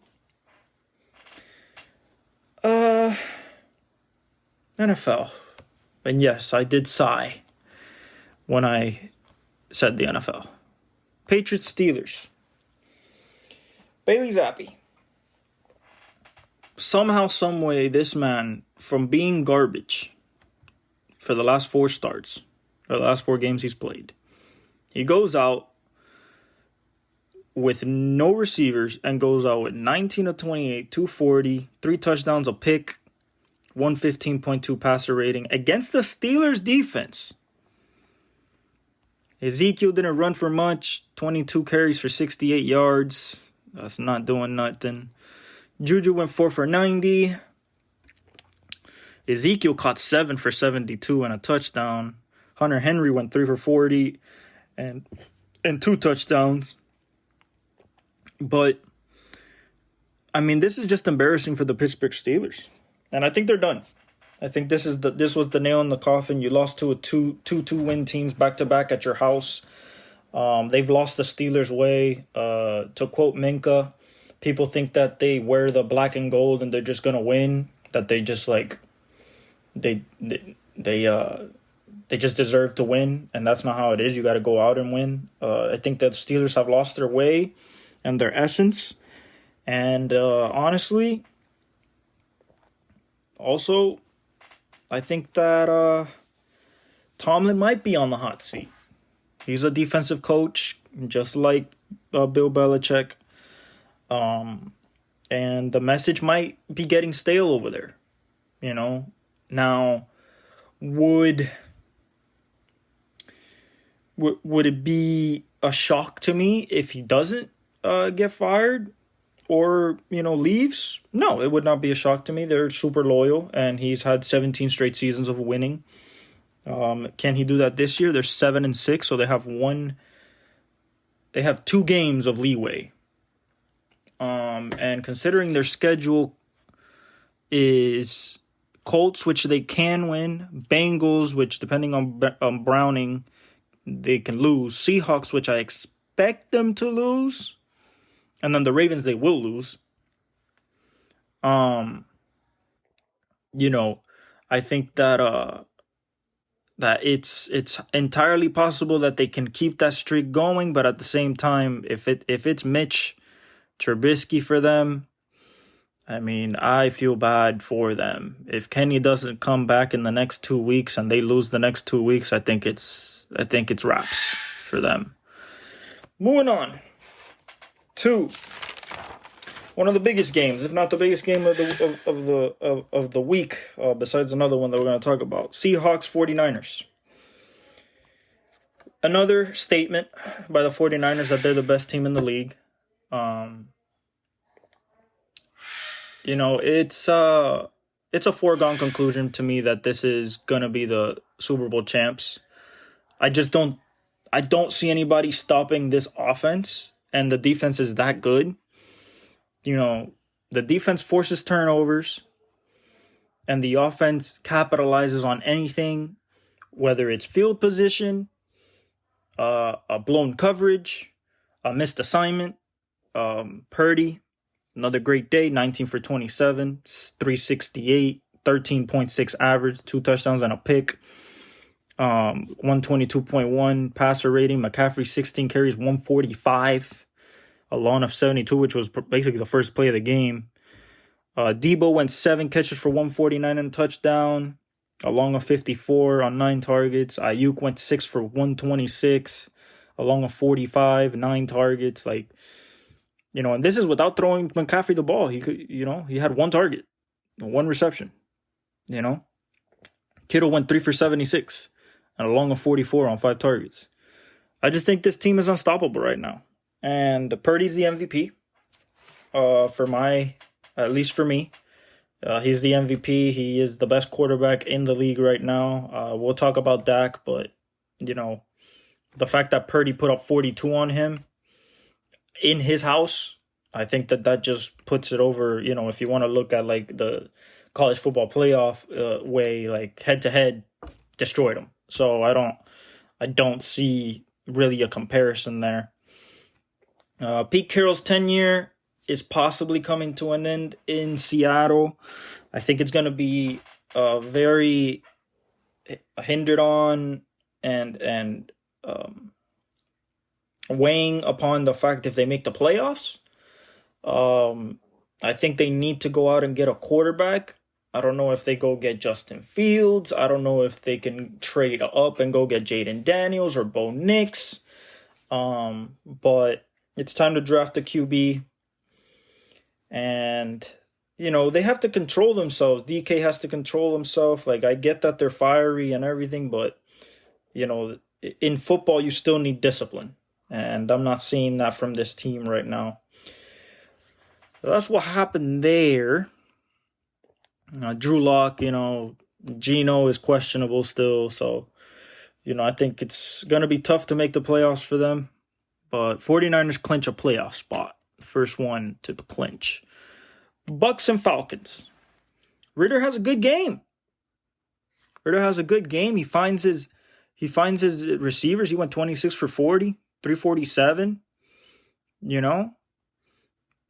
NFL. And yes, I did sigh when I said the NFL. Patriots Steelers. Bailey Zappi. Somehow, some way, this man, from being garbage for the last 4 starts, or the last 4 games he's played, he goes out with no receivers and goes out with 19 of 28, 240, 3 touchdowns, a pick, 115.2 passer rating against the Steelers defense. Ezekiel didn't run for much, 22 carries for 68 yards. That's not doing nothing. Juju went 4 for 90. Ezekiel caught 7 for 72 and a touchdown. Hunter Henry went 3 for 40 and 2 touchdowns. But, this is just embarrassing for the Pittsburgh Steelers. And I think they're done. I think this was the nail in the coffin. You lost to a 2-win teams back-to-back at your house. They've lost the Steelers' way. To quote Minka, people think that they wear the black and gold and they're just going to win. That they just, they just deserve to win. And that's not how it is. You got to go out and win. I think that the Steelers have lost their way and their essence. And honestly, also, I think that Tomlin might be on the hot seat. He's a defensive coach, just like Bill Belichick. And the message might be getting stale over there. Now, would it be a shock to me if he doesn't get fired or, leaves? No, it would not be a shock to me. They're super loyal, and he's had 17 straight seasons of winning. Can he do that this year? They're 7-6, so they have 2 games of leeway. And considering their schedule is Colts, which they can win, Bengals, which depending on Browning, they can lose, Seahawks, which I expect them to lose, and then the Ravens, they will lose. I think that it's entirely possible that they can keep that streak going, but at the same time, if it's Mitch Trubisky for them, I feel bad for them. If Kenny doesn't come back in the next 2 weeks and they lose the next 2 weeks, I think it's wraps for them. Moving on to one of the biggest games, if not the biggest game of the week, besides another one that we're going to talk about. Seahawks 49ers. Another statement by the 49ers that they're the best team in the league. It's a foregone conclusion to me that this is going to be the Super Bowl champs. I don't see anybody stopping this offense, and the defense is that good. The defense forces turnovers, and the offense capitalizes on anything, whether it's field position, a blown coverage, a missed assignment. Purdy, another great day, 19 for 27, 368, 13.6 average, 2 touchdowns and a pick. 122.1 passer rating. McCaffrey, 16 carries, 145. A lawn of 72, which was basically the first play of the game. Debo went 7 catches for 149 and a touchdown. A long of 54 on 9 targets. Ayuk went 6 for 126. A long of 45, 9 targets. And this is without throwing McCaffrey the ball. He had 1 target. 1 reception. You know, Kittle went 3 for 76 and a long of 44 on 5 targets. I just think this team is unstoppable right now. And Purdy's the MVP. At least for me. He's the MVP. He is the best quarterback in the league right now. We'll talk about Dak, but, you know, the fact that Purdy put up 42 on him in his house, I think that just puts it over, you know, if you want to look at, like, the college football playoff way, like, head-to-head, destroyed him. So I don't see really a comparison there. Pete Carroll's tenure is possibly coming to an end in Seattle. I think it's going to be very hindered on and weighing upon the fact if they make the playoffs. I think they need to go out and get a quarterback. I don't know if they go get Justin Fields. I don't know if they can trade up and go get Jaden Daniels or Bo Nix. But it's time to draft a QB. And, you know, they have to control themselves. DK has to control himself. Like, I get that they're fiery and everything, but, you know, in football, you still need discipline. And I'm not seeing that from this team right now. So that's what happened there. Drew Lock, you know, Geno is questionable still. So, you know, I think it's going to be tough to make the playoffs for them. But 49ers clinch a playoff spot. First one to the clinch. Bucks and Falcons. Ritter has a good game. He finds his receivers. He went 26 for 40, 347. You know,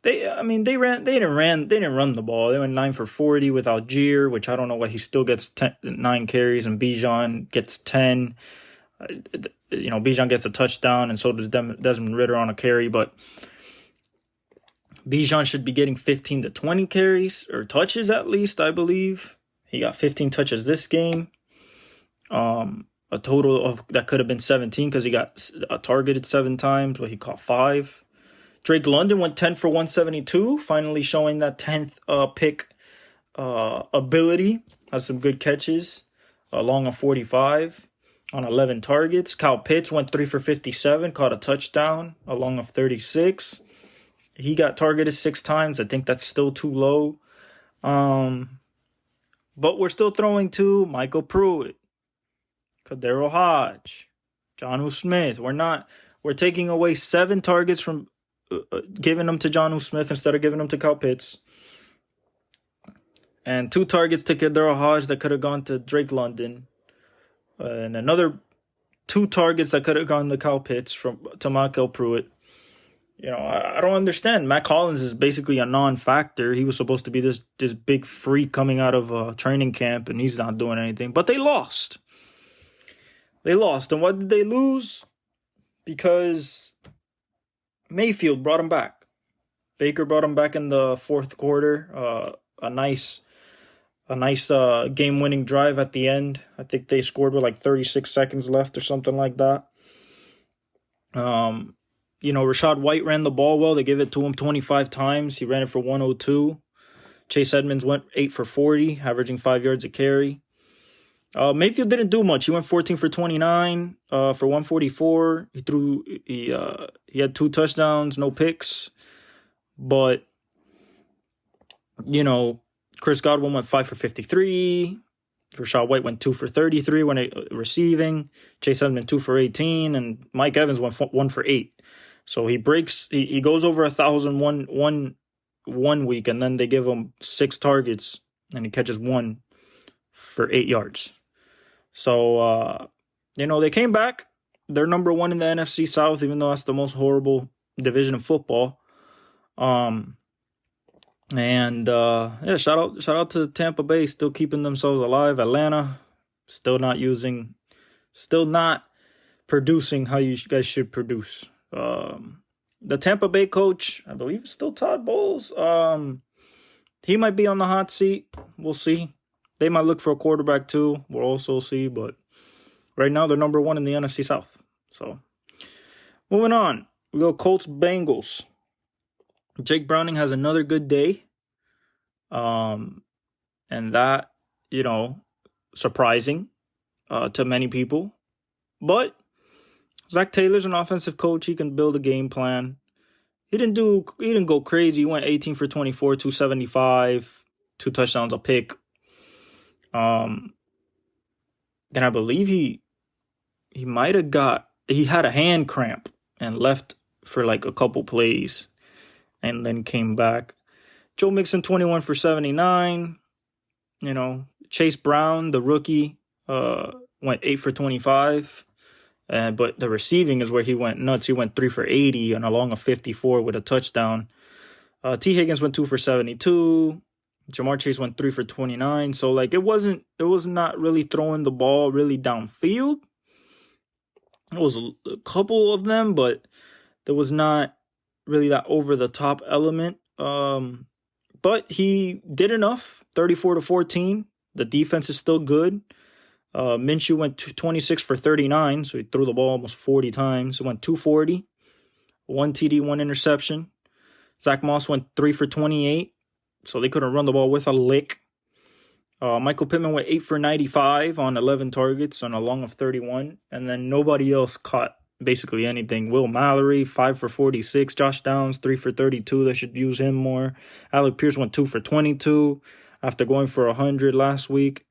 they didn't run the ball. They went 9 for 40 with Algier, which I don't know why he still gets 9 carries, and Bijan gets 10. You know, Bijan gets a touchdown, and so does Desmond Ritter on a carry, but Bijan should be getting 15 to 20 carries or touches at least, I believe. He got 15 touches this game. A total of that could have been 17 because he got targeted 7 times, but he caught 5. Drake London went 10 for 172, finally showing that 10th pick ability. Has some good catches, along a 45 on 11 targets. Kyle Pitts went 3 for 57, caught a touchdown, along of 36. He got targeted 6 times. I think that's still too low. But we're still throwing to Michael Pruitt, Kadero Hodge, Jonnu Smith. We're taking away 7 targets from giving them to Jonnu Smith instead of giving them to Kyle Pitts. And 2 targets to Kadero Hodge that could have gone to Drake London. And another 2 targets that could have gone to Kyle Pitts to Michael Pruitt. You know, I don't understand. Matt Collins is basically a non-factor. He was supposed to be this big freak coming out of training camp, and he's not doing anything. But they lost. And why did they lose? Because Mayfield brought him back. Baker brought him back in the 4th quarter. A nice game-winning drive at the end. I think they scored with like 36 seconds left or something like that. You know, Rachaad White ran the ball well. They gave it to him 25 times. He ran it for 102. Chase Edmonds went 8 for 40, averaging 5 yards a carry. Mayfield didn't do much. He went 14 for 29 for 144. He had 2 touchdowns, no picks. But, you know, Chris Godwin went 5 for 53. Rachaad White went 2 for 33 when receiving. Chase Edmonds 2 for 18, and Mike Evans went 1 for 8. So he goes over 1,000 one week, and then they give him 6 targets, and he catches 1 for 8 yards. So, you know, they came back. They're number 1 in the NFC South, even though that's the most horrible division of football. And shout out to Tampa Bay, still keeping themselves alive. Atlanta, still not producing how you guys should produce. The Tampa Bay coach, I believe it's still Todd Bowles. He might be on the hot seat. We'll see. They might look for a quarterback too. We'll also see. But right now, they're number 1 in the NFC South. So, moving on. We go Colts Bengals. Jake Browning has another good day. and that, surprising to many people. But Zach Taylor's an offensive coach. He can build a game plan. He didn't go crazy. He went 18 for 24, 275, 2 touchdowns, a pick. Then I believe he had a hand cramp and left for like a couple plays and then came back. Joe Mixon 21 for 79. Chase Brown, the rookie, went 8 for 25. But the receiving is where he went nuts. He went 3 for 80 and along a 54 with a touchdown. T. Higgins went 2 for 72. Jamar Chase went 3 for 29. So it was not really throwing the ball really downfield. It was a couple of them, but there was not really that over the top element. But he did enough. 34 to 14. The defense is still good. Minshew went 26 for 39, so he threw the ball almost 40 times. He went 240, 1 TD, 1 interception. Zach Moss went 3 for 28, so they couldn't run the ball with a lick. Michael Pittman went 8 for 95 on 11 targets on a long of 31, and then nobody else caught basically anything. Will Mallory, 5 for 46. Josh Downs, 3 for 32. They should use him more. Alec Pierce went 2 for 22 after going for 100 last week.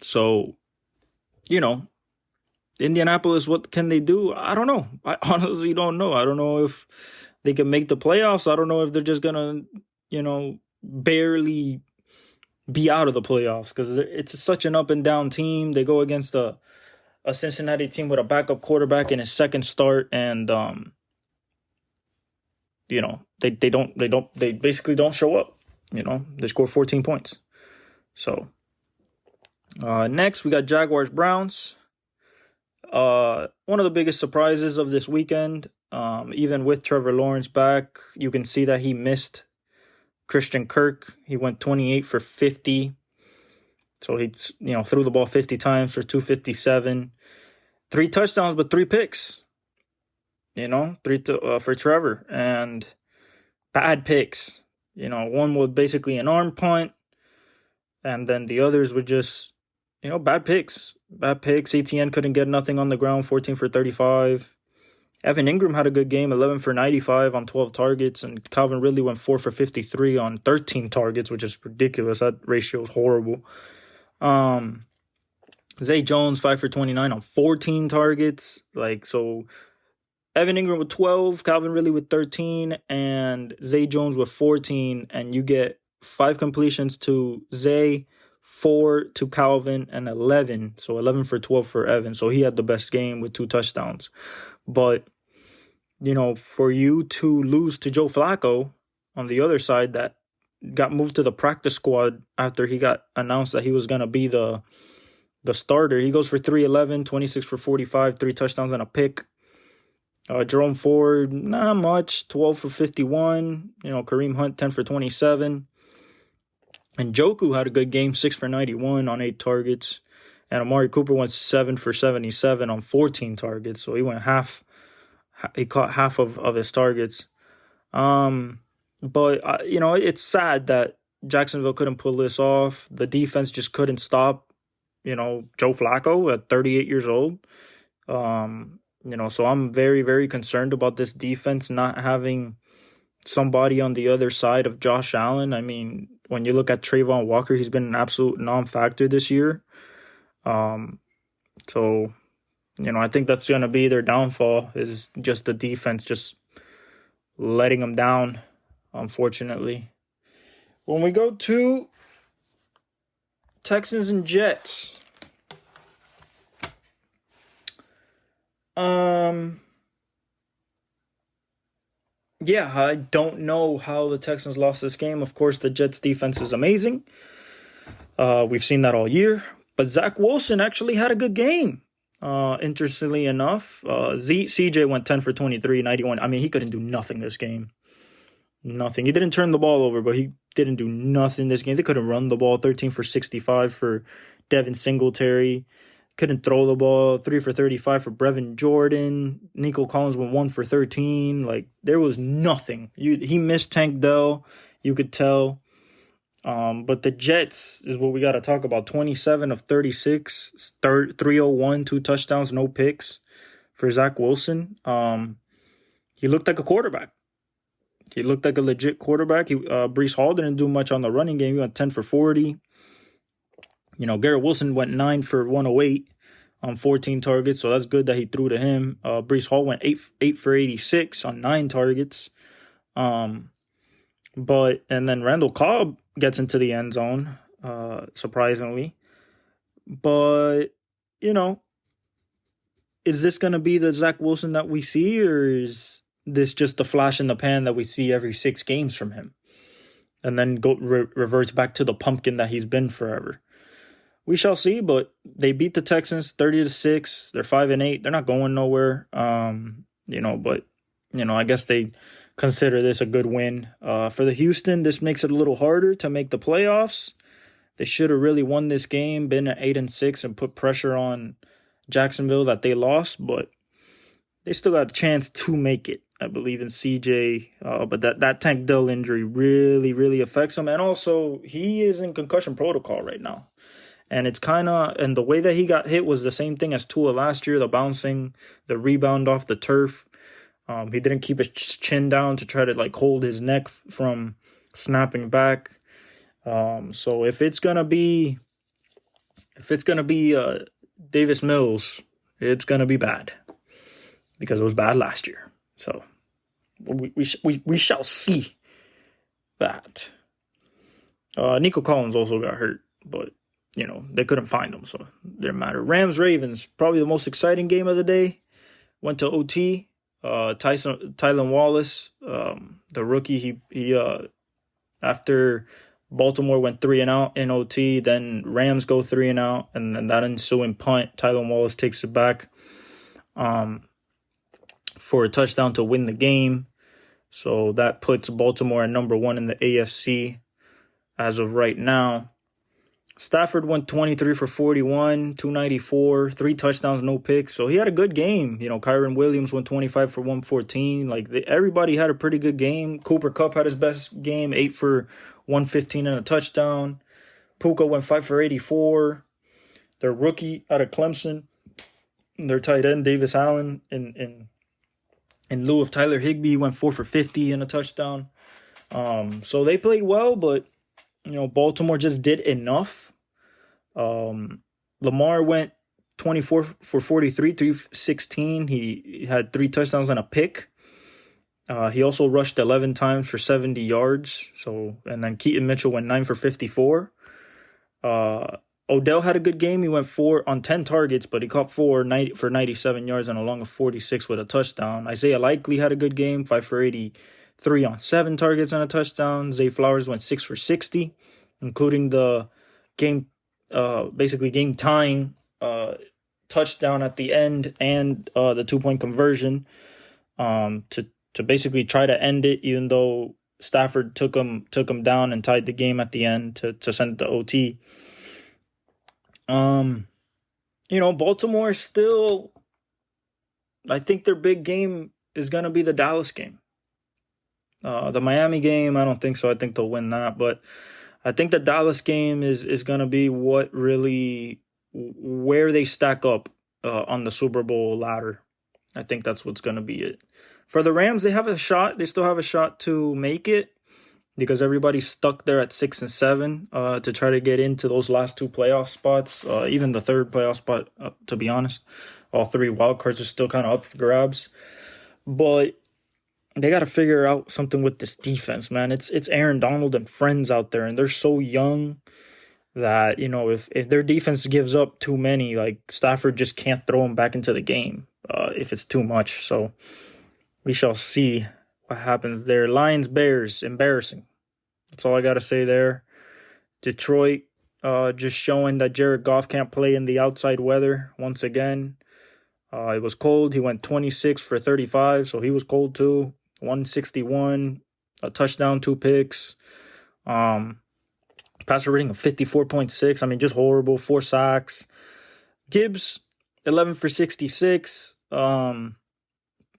So, Indianapolis, what can they do? I don't know. I honestly don't know. I don't know if they can make the playoffs. I don't know if they're just going to, barely be out of the playoffs because it's such an up and down team. They go against a Cincinnati team with a backup quarterback in his second start, and they basically don't show up. They score 14 points. So next we got Jaguars Browns. One of the biggest surprises of this weekend, even with Trevor Lawrence back, you can see that he missed Christian Kirk. He went 28 for 50. So he, threw the ball 50 times for 257. 3 touchdowns, but 3 picks. 3 for Trevor. And bad picks. One was basically an arm punt. And then the others were just, bad picks. Bad picks. ETN couldn't get nothing on the ground, 14 for 35. Evan Ingram had a good game, 11 for 95 on 12 targets. And Calvin Ridley went 4 for 53 on 13 targets, which is ridiculous. That ratio is horrible. Zay Jones, 5 for 29 on 14 targets. So Evan Ingram with 12, Calvin Ridley with 13, and Zay Jones with 14. And you get 5 completions to Zay, 4 to Calvin, and 11. So 11 for 12 for Evan. So he had the best game with 2 touchdowns. But, for you to lose to Joe Flacco on the other side that got moved to the practice squad after he got announced that he was going to be the starter. He goes for 311, 26 for 45, 3 touchdowns and a pick. Jerome Ford, not much, 12 for 51. Kareem Hunt, 10 for 27. And Njoku had a good game, 6 for 91 on 8 targets. And Amari Cooper went 7 for 77 on 14 targets. So he caught half of his targets. But, it's sad that Jacksonville couldn't pull this off. The defense just couldn't stop, Joe Flacco at 38 years old. So I'm very, very concerned about this defense not having somebody on the other side of Josh Allen. I mean, when you look at Trayvon Walker, he's been an absolute non-factor this year. So, I think that's going to be their downfall, is just the defense just letting them down, unfortunately. When we go to Texans and Jets, I don't know how the Texans lost this game. Of course, the Jets defense is amazing. We've seen that all year. But Zach Wilson actually had a good game. Interestingly enough, CJ went 10 for 23, 91. I mean, he couldn't do nothing this game. Nothing. He didn't turn the ball over, but he didn't do nothing this game. They couldn't run the ball. 13 for 65 for Devin Singletary. Couldn't throw the ball. 3 for 35 for Brevin Jordan. Nico Collins went 1 for 13. There was nothing. He missed Tank Dell. You could tell. But the Jets is what we got to talk about. 27 of 36, 301, 2 touchdowns, no picks for Zach Wilson. He looked like a quarterback. He looked like a legit quarterback. Brees Hall didn't do much on the running game. He went 10 for 40. Garrett Wilson went 9 for 108 on 14 targets, so that's good that he threw to him. Brees Hall went 8 for 86 on 9 targets. And then Randall Cobb gets into the end zone, surprisingly. But, is this going to be the Zach Wilson that we see, or is this just the flash in the pan that we see every 6 games from him? And then reverts back to the pumpkin that he's been forever. We shall see, but they beat the Texans 30-6. They're 5-8. They're not going nowhere. But I guess they consider this a good win. For the Houston, this makes it a little harder to make the playoffs. They should have really won this game, been at 8-6, and put pressure on Jacksonville that they lost, but they still got a chance to make it. I believe in CJ, but that Tank Dell injury really, really affects him. And also, he is in concussion protocol right now. And it's and the way that he got hit was the same thing as Tua last year, the bouncing, the rebound off the turf. He didn't keep his chin down to try to hold his neck from snapping back. So if it's gonna be Davis Mills, it's gonna be bad because it was bad last year. So we shall see that. Nico Collins also got hurt, but they couldn't find him, so it didn't matter. Rams-Ravens, probably the most exciting game of the day. Went to OT. Tylan Wallace, the rookie, he after Baltimore went 3-and-out in OT, then Rams go 3-and-out, and then that ensuing punt, Tylan Wallace takes it back for a touchdown to win the game. So that puts Baltimore at number 1 in the AFC as of right now. Stafford went 23 for 41, 294, 3 touchdowns, no picks. So he had a good game. Kyron Williams went 25 for 114. Everybody had a pretty good game. Cooper Kupp had his best game, 8 for 115 and a touchdown. Puka went 5 for 84. Their rookie out of Clemson, their tight end, Davis Allen, in lieu of Tyler Higbee, went 4 for 50 and a touchdown. So they played well, but Baltimore just did enough. Lamar went 24 for 43, 316. He had 3 touchdowns and a pick. He also rushed 11 times for 70 yards. And then Keaton Mitchell went 9 for 54. Odell had a good game. He went 4 on 10 targets, but he caught 4 for 97 yards and a long of 46 with a touchdown. Isaiah Likely had a good game, 5 for 83 on 7 targets and a touchdown. Zay Flowers went 6 for 60, including the game tying touchdown at the end and the 2-point conversion to basically try to end it, even though Stafford took him down and tied the game at the end to send it to OT. Baltimore still, I think their big game is going to be the Dallas game. The Miami game, I don't think so. I think they'll win that, but I think the Dallas game is going to be where they stack up on the Super Bowl ladder. I think that's what's going to be it. For the Rams, they have a shot. They still have a shot to make it because everybody's stuck there at 6 and 7 to try to get into those last 2 playoff spots, even the third playoff spot, to be honest. All 3 wild cards are still kind of up for grabs. But they got to figure out something with this defense, man. It's Aaron Donald and friends out there, and they're so young that, if their defense gives up too many, Stafford just can't throw them back into the game if it's too much. So we shall see what happens there. Lions, Bears, embarrassing. That's all I got to say there. Detroit just showing that Jared Goff can't play in the outside weather once again. It was cold. He went 26 for 35, so he was cold too. 161, a touchdown, 2 picks. Passer rating of 54.6. I mean, just horrible. 4 sacks. Gibbs, 11 for 66.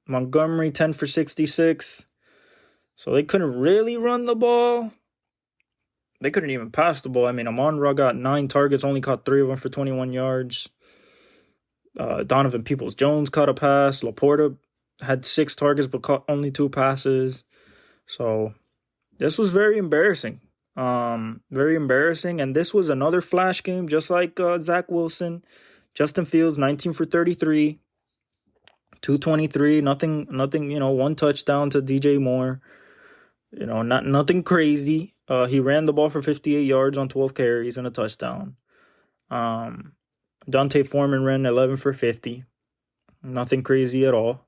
Montgomery, 10 for 66. So they couldn't really run the ball. they couldn't even pass the ball. I mean, Amon-Ra got 9 targets, only caught 3 of them for 21 yards. Donovan Peoples-Jones caught a pass. Laporta had 6 targets but caught only 2 passes. So this was very embarrassing. Very embarrassing. And this was another flash game, just like Zach Wilson. Justin Fields, 19 for 33, 223, nothing, 1 touchdown to DJ Moore. Nothing crazy. He ran the ball for 58 yards on 12 carries and a touchdown. Dante Foreman ran 11 for 50. Nothing crazy at all.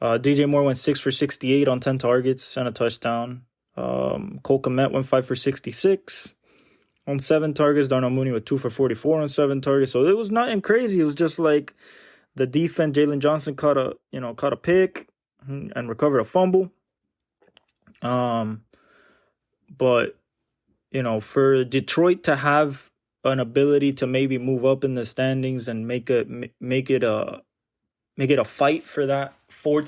DJ Moore went 6 for 68 on 10 targets and a touchdown. Cole Kmet went 5 for 66 on 7 targets. Darnell Mooney with 2 for 44 on 7 targets. So it was nothing crazy. It was just like the defense. Jalen Johnson caught a pick and recovered a fumble. But for Detroit to have an ability to maybe move up in the standings and make it a fight for that for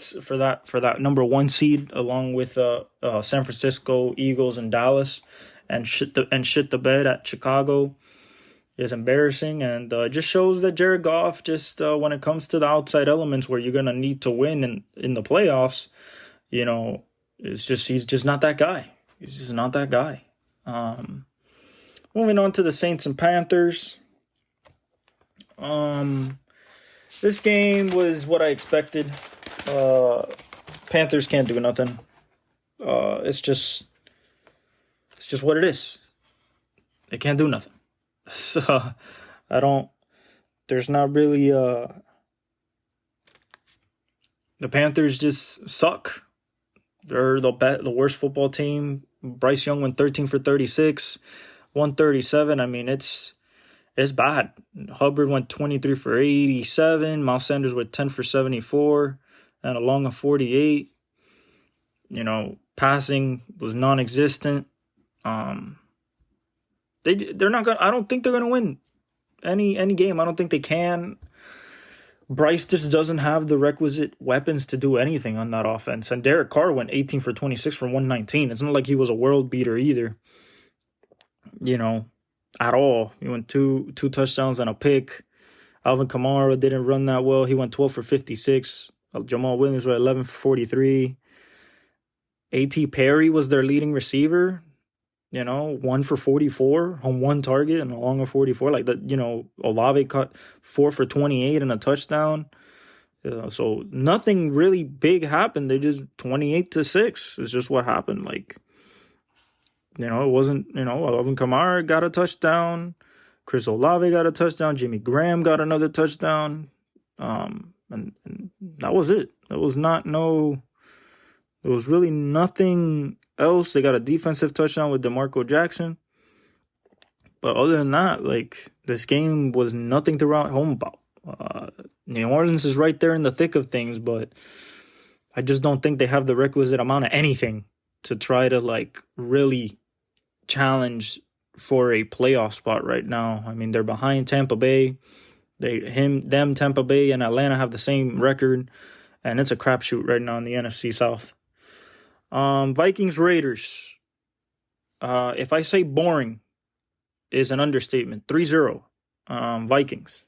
that number 1 seed, along with San Francisco, Eagles, and Dallas, and shit the bed at Chicago, is embarrassing, and just shows that Jared Goff, just when it comes to the outside elements where you're gonna need to win in the playoffs, he's just not that guy. He's just not that guy. Moving on to the Saints and Panthers. This game was what I expected. Panthers can't do nothing. It's just what it is. They can't do nothing. So there's not really the Panthers just suck. They're the worst football team. Bryce Young went 13 for 36, 137. I mean, it's bad. Hubbard went 23 for 87. Miles Sanders went 10 for 74 and a long of 48. Passing was non-existent. They're not gonna. I don't think they're gonna win any game. I don't think they can. Bryce just doesn't have the requisite weapons to do anything on that offense. And Derek Carr went 18 for 26 for 119. It's not like he was a world beater either. At all. He went two touchdowns and a pick. Alvin Kamara didn't run that well. He went 12 for 56. Jamal Williams went 11 for 43. A.T. Perry was their leading receiver. 1 for 44 on 1 target and a long of 44. Like that, Olave caught 4 for 28 and a touchdown. So nothing really big happened. They just 28-6 is just what happened. Like, it wasn't, Alvin Kamara got a touchdown. Chris Olave got a touchdown. Jimmy Graham got another touchdown. And that was it. There was really nothing else. They got a defensive touchdown with DeMarco Jackson. But other than that, this game was nothing to write home about. New Orleans is right there in the thick of things, but I just don't think they have the requisite amount of anything to try to, really challenge for a playoff spot right now. I mean, they're behind Tampa Bay. Tampa Bay, and Atlanta have the same record, and it's a crapshoot right now in the NFC South. Vikings Raiders. If I say boring is an understatement. 3-0. Vikings.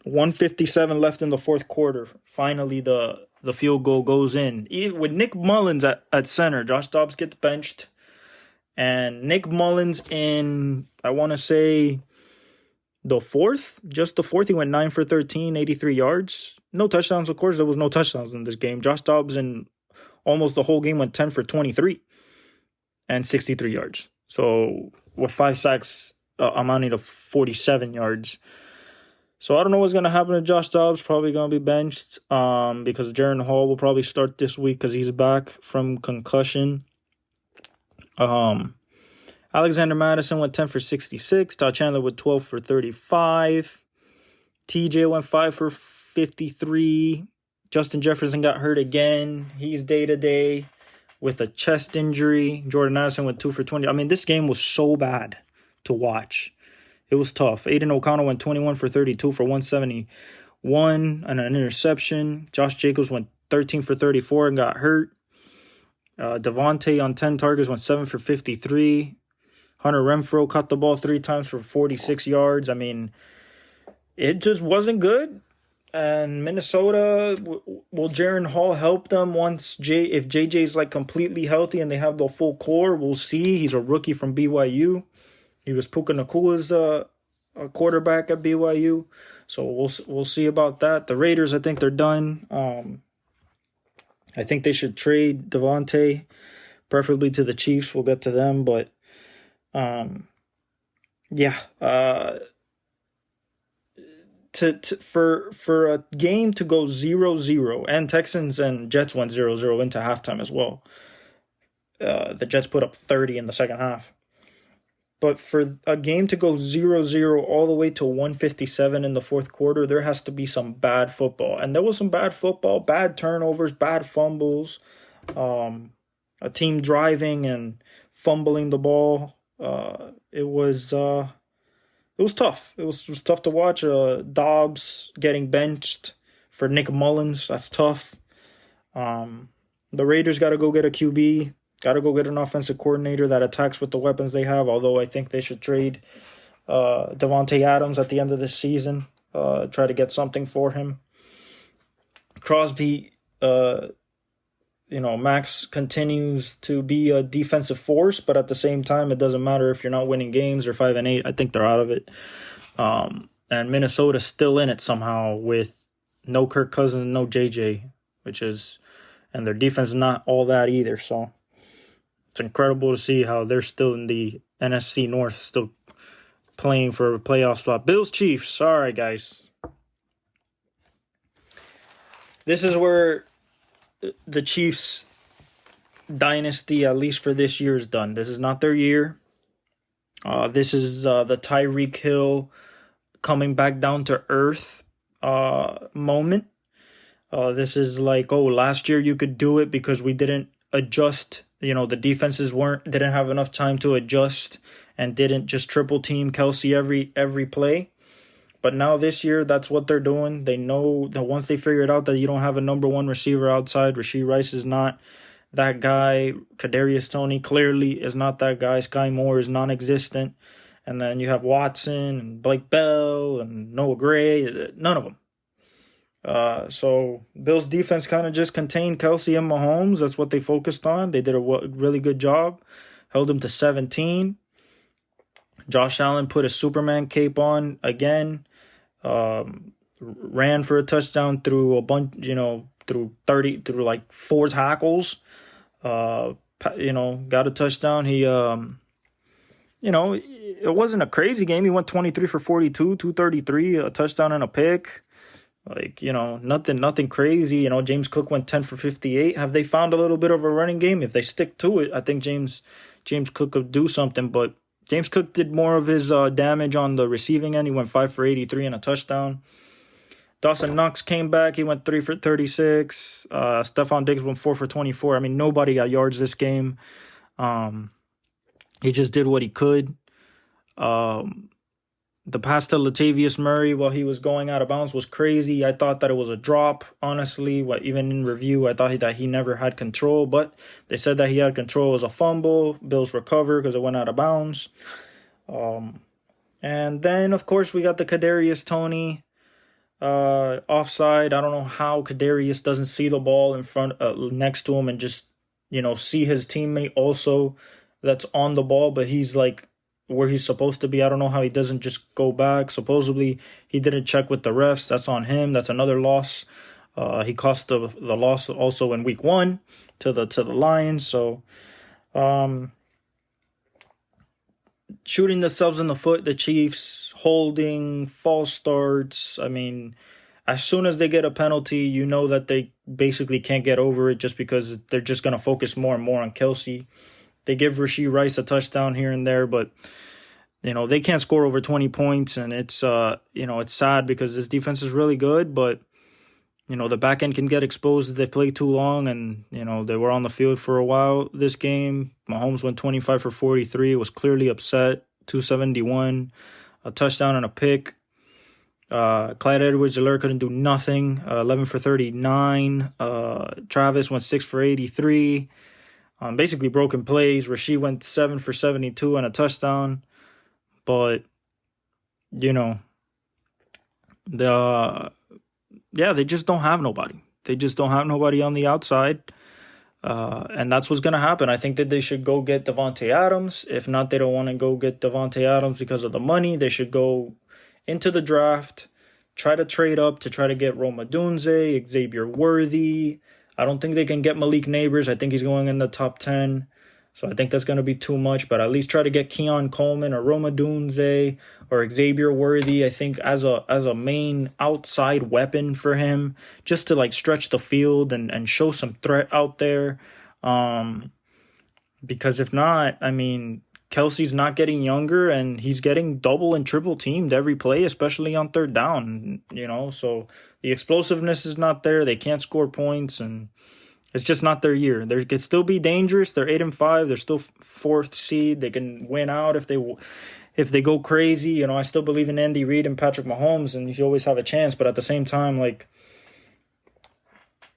1:57 left in the fourth quarter. Finally, the field goal goes in. With Nick Mullins at center, Josh Dobbs gets benched. And Nick Mullins in, I want to say, the fourth, he went 9 for 13, 83 yards. No touchdowns, of course. There was no touchdowns in this game. Josh Dobbs in almost the whole game went 10 for 23 and 63 yards. So with 5 sacks amounting to 47 yards. So I don't know what's going to happen to Josh Dobbs. Probably going to be benched because Jaren Hall will probably start this week because he's back from concussion. Alexander Madison went 10 for 66. Todd Chandler with 12 for 35. TJ went 5 for 53. Justin Jefferson got hurt again. He's day-to-day with a chest injury. Jordan Addison went 2 for 20. I mean, this game was so bad to watch. It was tough. Aiden O'Connell went 21 for 32 for 171 and an interception. Josh Jacobs went 13 for 34 and got hurt. Devontae on 10 targets went 7 for 53. Hunter Renfrow caught the ball 3 times for 46 yards. I mean, it just wasn't good. And Minnesota, will Jaron Hall help them if JJ's like completely healthy and they have the full core? We'll see. He's a rookie from BYU. He was Puka Nakua's a quarterback at BYU. So we'll see about that. The Raiders, I think they're done. I think they should trade Devontae, preferably to the Chiefs. We'll get to them, but yeah. For a game to go 0-0, and Texans and Jets went 0-0 into halftime as well. The Jets put up 30 in the second half. But for a game to go 0-0 all the way to 157 in the fourth quarter, there has to be some bad football. And there was some bad football, bad turnovers, bad fumbles, a team driving and fumbling the ball. It was tough. It was tough to watch. Dobbs getting benched for Nick Mullins. That's tough. The Raiders got to go get a QB. Got to go get an offensive coordinator that attacks with the weapons they have, although I think they should trade Devontae Adams at the end of this season. Try to get something for him. Crosby, Max continues to be a defensive force, but at the same time, it doesn't matter if you're not winning games or 5-8. I think they're out of it. And Minnesota's still in it somehow with no Kirk Cousins, no JJ, and their defense is not all that either. So it's incredible to see how they're still in the NFC North, still playing for a playoff spot. Bills, Chiefs. All right, guys. This is where the Chiefs dynasty, at least for this year, is done. This is not their year. This is the Tyreek Hill coming back down to earth moment. This is like, last year you could do it because we didn't adjust. The defenses didn't have enough time to adjust and didn't just triple team Kelsey every play. But now this year, that's what they're doing. They know that once they figured out that you don't have a number one receiver outside, Rashee Rice is not that guy. Kadarius Toney clearly is not that guy. Sky Moore is non-existent. And then you have Watson and Blake Bell and Noah Gray. None of them. So Bills defense kind of just contained Kelsey and Mahomes. That's what they focused on. They did a really good job. Held them to 17. Josh Allen put a Superman cape on again. Ran for a touchdown through a bunch, through like 4 tackles. Got a touchdown. He, it wasn't a crazy game. He went 23 for 42, 233, a touchdown and a pick. Nothing crazy. James Cook went 10 for 58. Have they found a little bit of a running game? If they stick to it, I think James Cook could do something. But James Cook did more of his damage on the receiving end. He went 5 for 83 and a touchdown. Dawson Knox came back. He went 3 for 36. Stephon Diggs went 4 for 24. I mean, nobody got yards this game. He just did what he could. The pass to Latavius Murray while he was going out of bounds was crazy. I thought that it was a drop, honestly. Even in review, I thought that he never had control, but they said that he had control. It was a fumble. Bills recovered because it went out of bounds. And then, of course, we got the Kadarius Toney offside. I don't know how Kadarius doesn't see the ball in front, next to him, and just see his teammate also that's on the ball, but he's like where he's supposed to be. I don't know how he doesn't just go back. Supposedly he didn't check with the refs. That's on him. That's another loss. He cost the loss also in week 1 to the Lions. So shooting themselves in the foot, the Chiefs, holding, false starts. I mean, as soon as they get a penalty, that they basically can't get over it just because they're just going to focus more and more on Kelsey. They give Rashee Rice a touchdown here and there, but they can't score over 20 points, and it's it's sad because this defense is really good, but the back end can get exposed if they play too long, and they were on the field for a while this game. Mahomes went 25 for 43, was clearly upset, 271, a touchdown and a pick. Clyde Edwards-Helaire couldn't do nothing, 11 for 39. Travis went 6 for 83. Basically broken plays. Rasheed went 7 for 72 and a touchdown. But, you know, they just don't have nobody. They just don't have nobody on the outside. And that's what's going to happen. I think that they should go get Devontae Adams. If not, they don't want to go get Devontae Adams because of the money. They should go into the draft, try to trade up to try to get Rome Odunze, Xavier Worthy. I don't think they can get Malik Neighbors. I think he's going in the top 10. So I think that's going to be too much. But at least try to get Keon Coleman or Rome Odunze or Xavier Worthy, I think, as a main outside weapon for him, just to like stretch the field and show some threat out there. Because if not, I mean, Kelsey's not getting younger and he's getting double and triple teamed every play, especially on third down, so the explosiveness is not there. They can't score points and it's just not their year. They could still be dangerous. They're 8-5. They're still 4th seed. They can win out if they go crazy. I still believe in Andy Reid and Patrick Mahomes, and you always have a chance. But at the same time, like,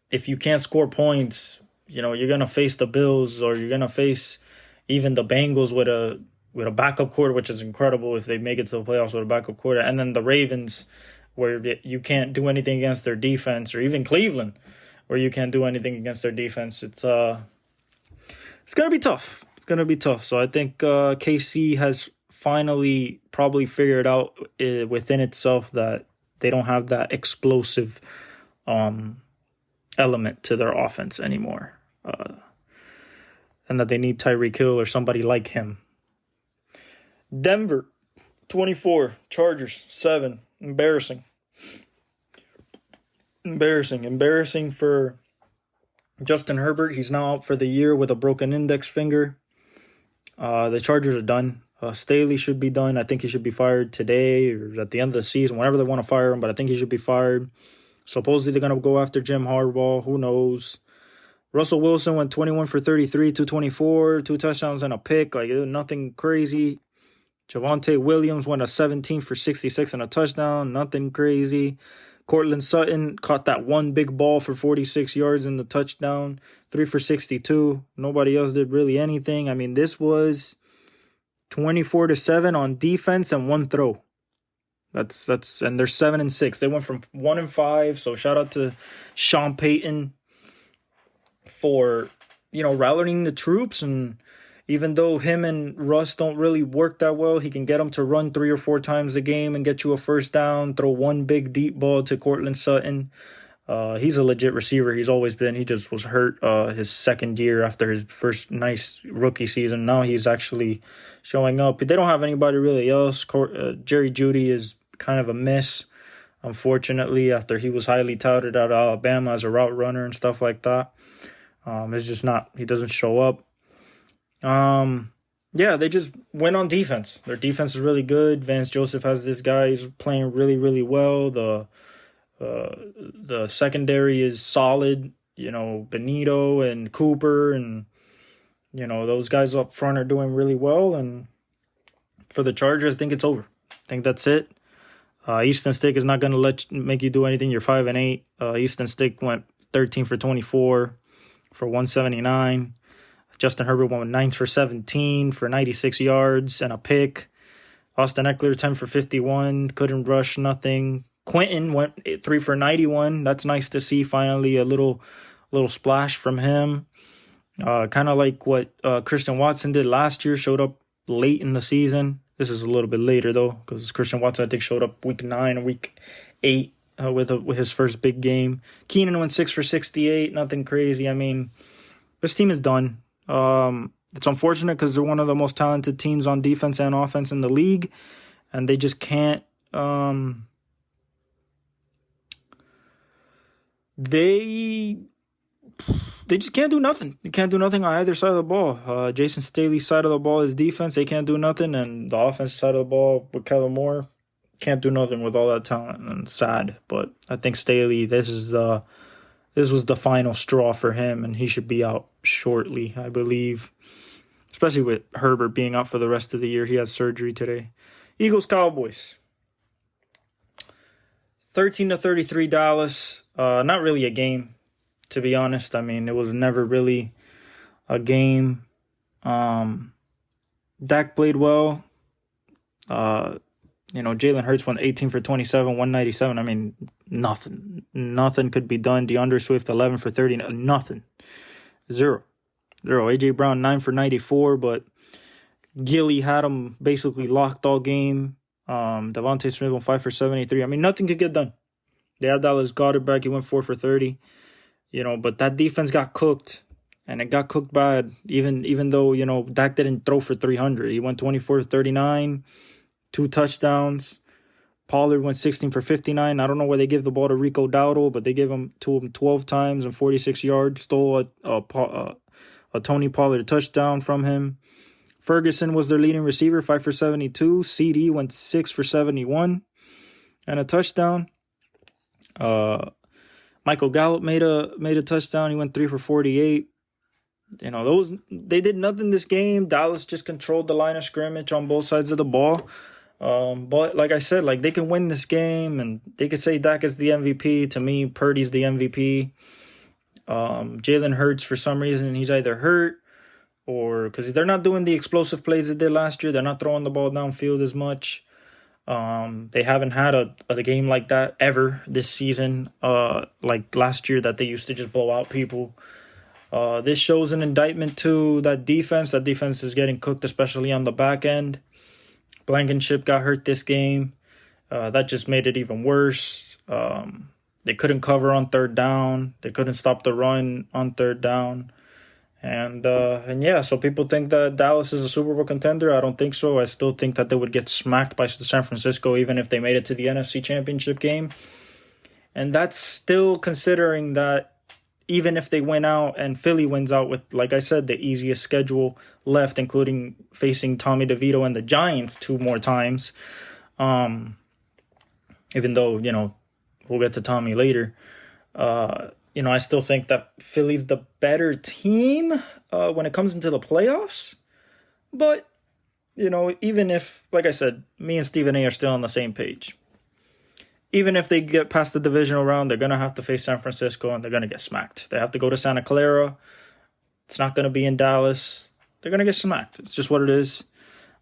if you can't score points, you're gonna face the Bills or you're gonna face even the Bengals with a backup quarter, which is incredible if they make it to the playoffs with a backup quarter, and then the Ravens, where you can't do anything against their defense, or even Cleveland, where you can't do anything against their defense. It's gonna be tough. It's gonna be tough. So I think KC has finally probably figured out within itself that they don't have that explosive element to their offense anymore, and that they need Tyreek Hill or somebody like him. Denver 24, Chargers 7. Embarrassing for Justin Herbert. He's now out for the year with a broken index finger. The Chargers are done. Staley should be done. I think he should be fired today or at the end of the season, whenever they want to fire him, but I think he should be fired. Supposedly they're going to go after Jim Harbaugh. Who knows? Russell Wilson went 21 for 33, 224, 2 touchdowns and a pick. Like, nothing crazy. Javonte Williams went a 17 for 66 and a touchdown. Nothing crazy. Cortland Sutton caught that one big ball for 46 yards in the touchdown. 3 for 62. Nobody else did really anything. I mean, this was 24-7 on defense and one throw. That's and they're 7-6. They went from 1-5. So shout out to Sean Payton for rallying the troops, and even though him and Russ don't really work that well, he can get them to run 3 or 4 times a game and get you a first down, throw one big deep ball to Cortland Sutton. He's a legit receiver. He's always been. He just was hurt his second year after his first nice rookie season. Now he's actually showing up. They don't have anybody really else. Jerry Jeudy is kind of a miss, unfortunately, after he was highly touted out of Alabama as a route runner and stuff like that. It's just not. He doesn't show up. They just win on defense. Their defense is really good. Vance Joseph has this guy who's playing really, really well. The secondary is solid. Benito and Cooper and those guys up front are doing really well. And for the Chargers, I think it's over. I think that's it. Easton Stick is not going to make you do anything. You're 5-8. Easton Stick went 13 for 24 for 179. Justin Herbert went 9 for 17 for 96 yards and a pick. Austin Eckler 10 for 51. Couldn't rush nothing. Quentin went 3 for 91. That's nice to see. Finally, a little splash from him. Kind of like what Christian Watson did last year. Showed up late in the season. This is a little bit later though, because Christian Watson I think showed up week 9 or week 8 with his first big game. Keenan went 6 for 68. Nothing crazy. I mean, this team is done. It's unfortunate because they're one of the most talented teams on defense and offense in the league, and they just can't. They just can't do nothing. They can't do nothing on either side of the ball. Jason Staley's side of the ball is defense. They can't do nothing, and the offensive side of the ball with Kellen Moore can't do nothing with all that talent. And sad, but I think Staley. This was the final straw for him, and he should be out shortly, I believe. Especially with Herbert being out for the rest of the year. He has surgery today. Eagles-Cowboys. 13-33 Dallas. Not really a game, to be honest. I mean, it was never really game. Dak played well. Jalen Hurts went 18 for 27, 197. I mean, nothing could be done. DeAndre Swift 11 for 30, nothing, zero. AJ Brown 9 for 94, but Gilly had him basically locked all game. Devontae Smith went 5 for 73. I mean, nothing could get done. They had Dallas Goedert back. He went 4 for 30. But that defense got cooked, and it got cooked bad. Even though Dak didn't throw for 300, he went 24 for 39, 2 touchdowns. Pollard went 16 for 59. I don't know why they give the ball to Rico Dowdle, but they gave him to him 12 times and 46 yards. Stole a Tony Pollard touchdown from him. Ferguson was their leading receiver, 5 for 72. CD went 6 for 71 and a touchdown. Michael Gallup made a touchdown. He went 3 for 48. They did nothing this game. Dallas just controlled the line of scrimmage on both sides of the ball. But like I said, they can win this game, and they could say Dak is the MVP. To me, Purdy's the MVP. Jalen Hurts, for some reason, he's either hurt or because they're not doing the explosive plays they did last year. They're not throwing the ball downfield as much. They haven't had a game like that ever this season, like last year that they used to just blow out people. This shows an indictment to that defense. That defense is getting cooked, especially on the back end. Blankenship got hurt this game. That just made it even worse. They couldn't cover on third down. They couldn't stop the run on third down. And yeah, so people think that Dallas is a Super Bowl contender. I don't think so. I still think that they would get smacked by San Francisco even if they made it to the NFC Championship game. And that's still considering that even if they win out and Philly wins out with, like I said, the easiest schedule left, including facing Tommy DeVito and the Giants 2 more times. Even though, we'll get to Tommy later. I still think that Philly's the better team when it comes into the playoffs. But, even if, like I said, me and Stephen A are still on the same page. Even if they get past the divisional round, they're going to have to face San Francisco, and they're going to get smacked. They have to go to Santa Clara. It's not going to be in Dallas. They're going to get smacked. It's just what it is.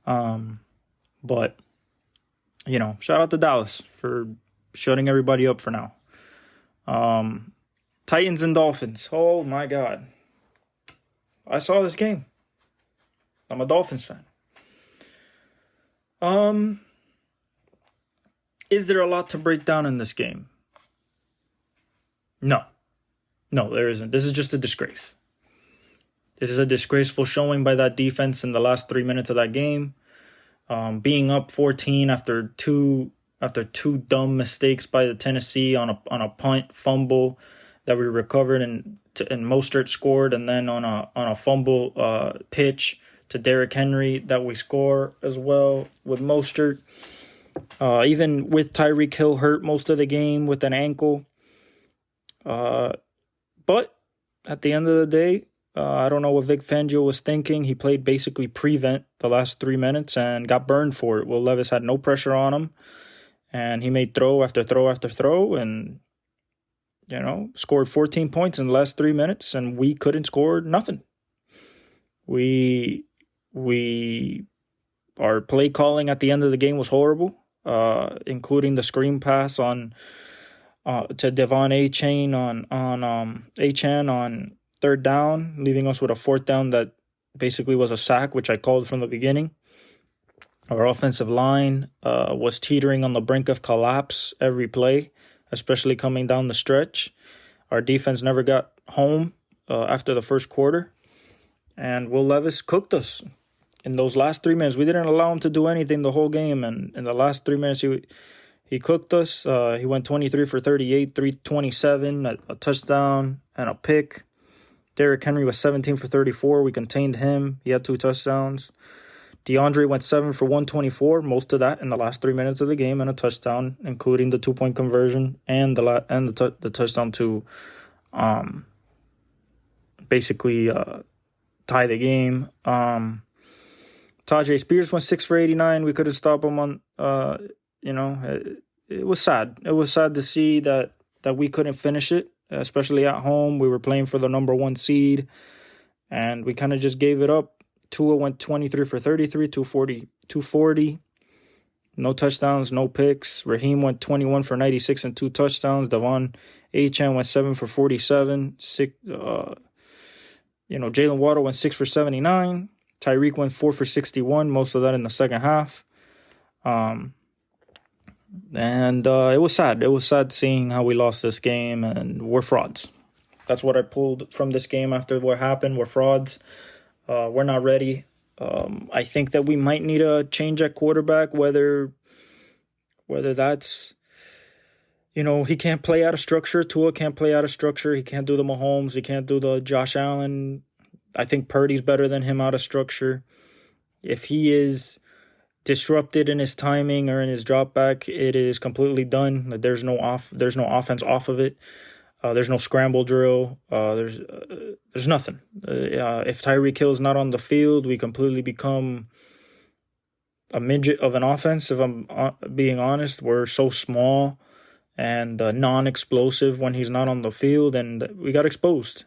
But, shout out to Dallas for shutting everybody up for now. Titans and Dolphins. Oh, my God. I saw this game. I'm a Dolphins fan. Is there a lot to break down in this game? No, there isn't. This is just a disgrace. This is a disgraceful showing by that defense in the last 3 minutes of that game. Being up 14 after two dumb mistakes by the Tennessee on a punt fumble that we recovered and Mostert scored, and then on a fumble pitch to Derrick Henry that we score as well with Mostert. Even with Tyreek Hill hurt most of the game with an ankle. But at the end of the day, I don't know what Vic Fangio was thinking. He played basically prevent the last 3 minutes and got burned for it. Will Levis had no pressure on him. And he made throw after throw after throw and, scored 14 points in the last 3 minutes. And we couldn't score nothing. Our play calling at the end of the game was horrible. Including the screen pass to Devon Achane on third down, leaving us with a fourth down that basically was a sack, which I called from the beginning. Our offensive line was teetering on the brink of collapse every play, especially coming down the stretch. Our defense never got home after the first quarter, and Will Levis cooked us. In those last 3 minutes, we didn't allow him to do anything the whole game. And in the last 3 minutes, he cooked us. He went 23 for 38, 327, a touchdown and a pick. Derrick Henry was 17 for 34. We contained him. He had 2 touchdowns. DeAndre went 7 for 124, most of that in the last 3 minutes of the game, and a touchdown, including the 2-point conversion and the touchdown to basically tie the game. Tajay Spears went 6 for 89. We couldn't stop him on, it was sad. It was sad to see that we couldn't finish it, especially at home. We were playing for the number 1 seed, and we kind of just gave it up. Tua went 23 for 33, 240. No touchdowns, no picks. Raheem went 21 for 96 and 2 touchdowns. Devon Achane went 7 for 47. Jalen Waddle went 6 for 79. Tyreek went 4 for 61, most of that in the second half. And it was sad. It was sad seeing how we lost this game, and we're frauds. That's what I pulled from this game after what happened. We're frauds. We're not ready. I think that we might need a change at quarterback, whether that's, he can't play out of structure. Tua can't play out of structure. He can't do the Mahomes. He can't do the Josh Allen. I think Purdy's better than him out of structure. If he is disrupted in his timing or in his drop back, it is completely done. There's no offense off of it. There's no scramble drill. There's nothing. If Tyreek Hill's not on the field, we completely become a midget of an offense. If I'm being honest, we're so small and non-explosive when he's not on the field, and we got exposed.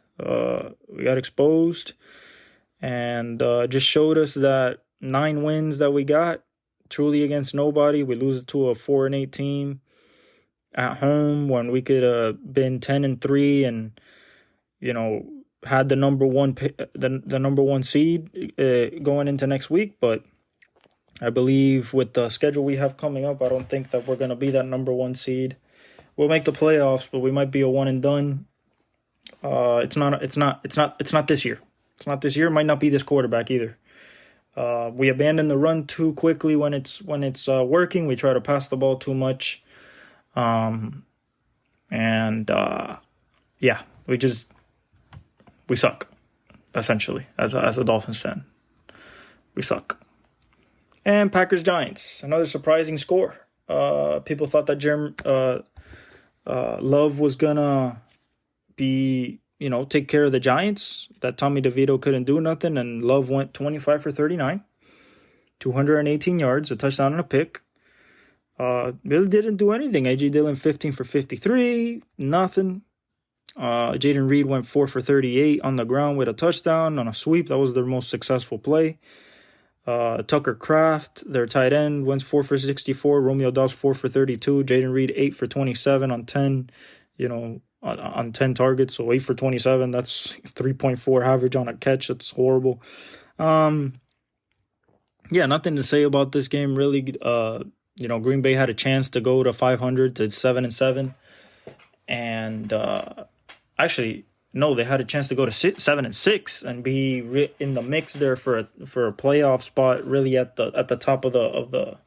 And just showed us that 9 wins that we got truly against nobody. We lose to a 4-8 team at home when we could have been 10-3 and had the number one seed going into next week. But I believe with the schedule we have coming up, I don't think that we're going to be that number 1 seed. We'll make the playoffs, but we might be a one and done. It's not this year. It's not this year. It might not be this quarterback either. We abandon the run too quickly when it's working. We try to pass the ball too much. We suck, essentially, as a Dolphins fan. We suck. And Packers-Giants, another surprising score. People thought that Love was gonna be, take care of the Giants, that Tommy DeVito couldn't do nothing, and Love went 25 for 39, 218 yards, a touchdown and a pick. Really didn't do anything. A.J. Dillon 15 for 53, nothing. Jaden Reed went 4 for 38 on the ground with a touchdown on a sweep. That was their most successful play. Tucker Kraft, their tight end, went 4 for 64. Romeo Dobbs 4 for 32. Jaden Reed 8 for 27 on 10, on 10 targets. So 8 for 27. That's 3.4 average on a catch. That's horrible. Nothing to say about this game really. Green Bay had a chance to go to 500 to 7-7, and actually, no, they had a chance to go to 7-6 and be in the mix there for a playoff spot, really at the top of the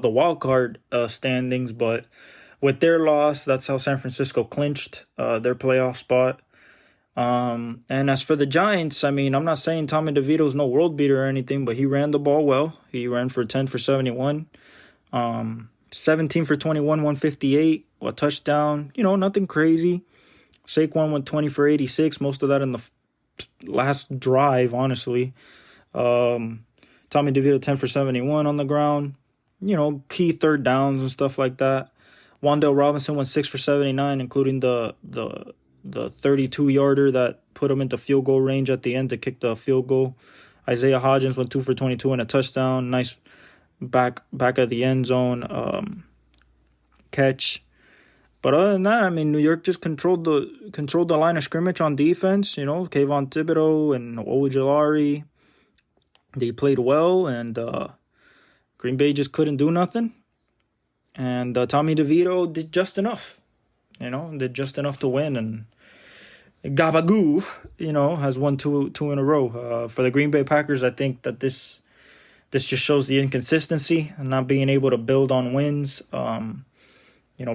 wild card standings. But with their loss, that's how San Francisco clinched their playoff spot. And as for the Giants, I mean, I'm not saying Tommy DeVito's no world beater or anything, but he ran the ball well. He ran for 10 for 71, 17 for 21, 158, a touchdown, nothing crazy. Saquon went 20 for 86, most of that in the last drive, honestly. Tommy DeVito 10 for 71 on the ground, key third downs and stuff like that. Wan'Dale Robinson went 6 for 79, including the 32-yarder that put him into field goal range at the end to kick the field goal. Isaiah Hodgins went 2 for 22 and a touchdown. Nice back of the end zone catch. But other than that, I mean, New York just controlled the line of scrimmage on defense. Kayvon Thibodeau and Ojulari, they played well, and Green Bay just couldn't do nothing. And Tommy DeVito did just enough. Did just enough to win, and Gabagoo, has won two in a row. For the Green Bay Packers, I think that this just shows the inconsistency and not being able to build on wins.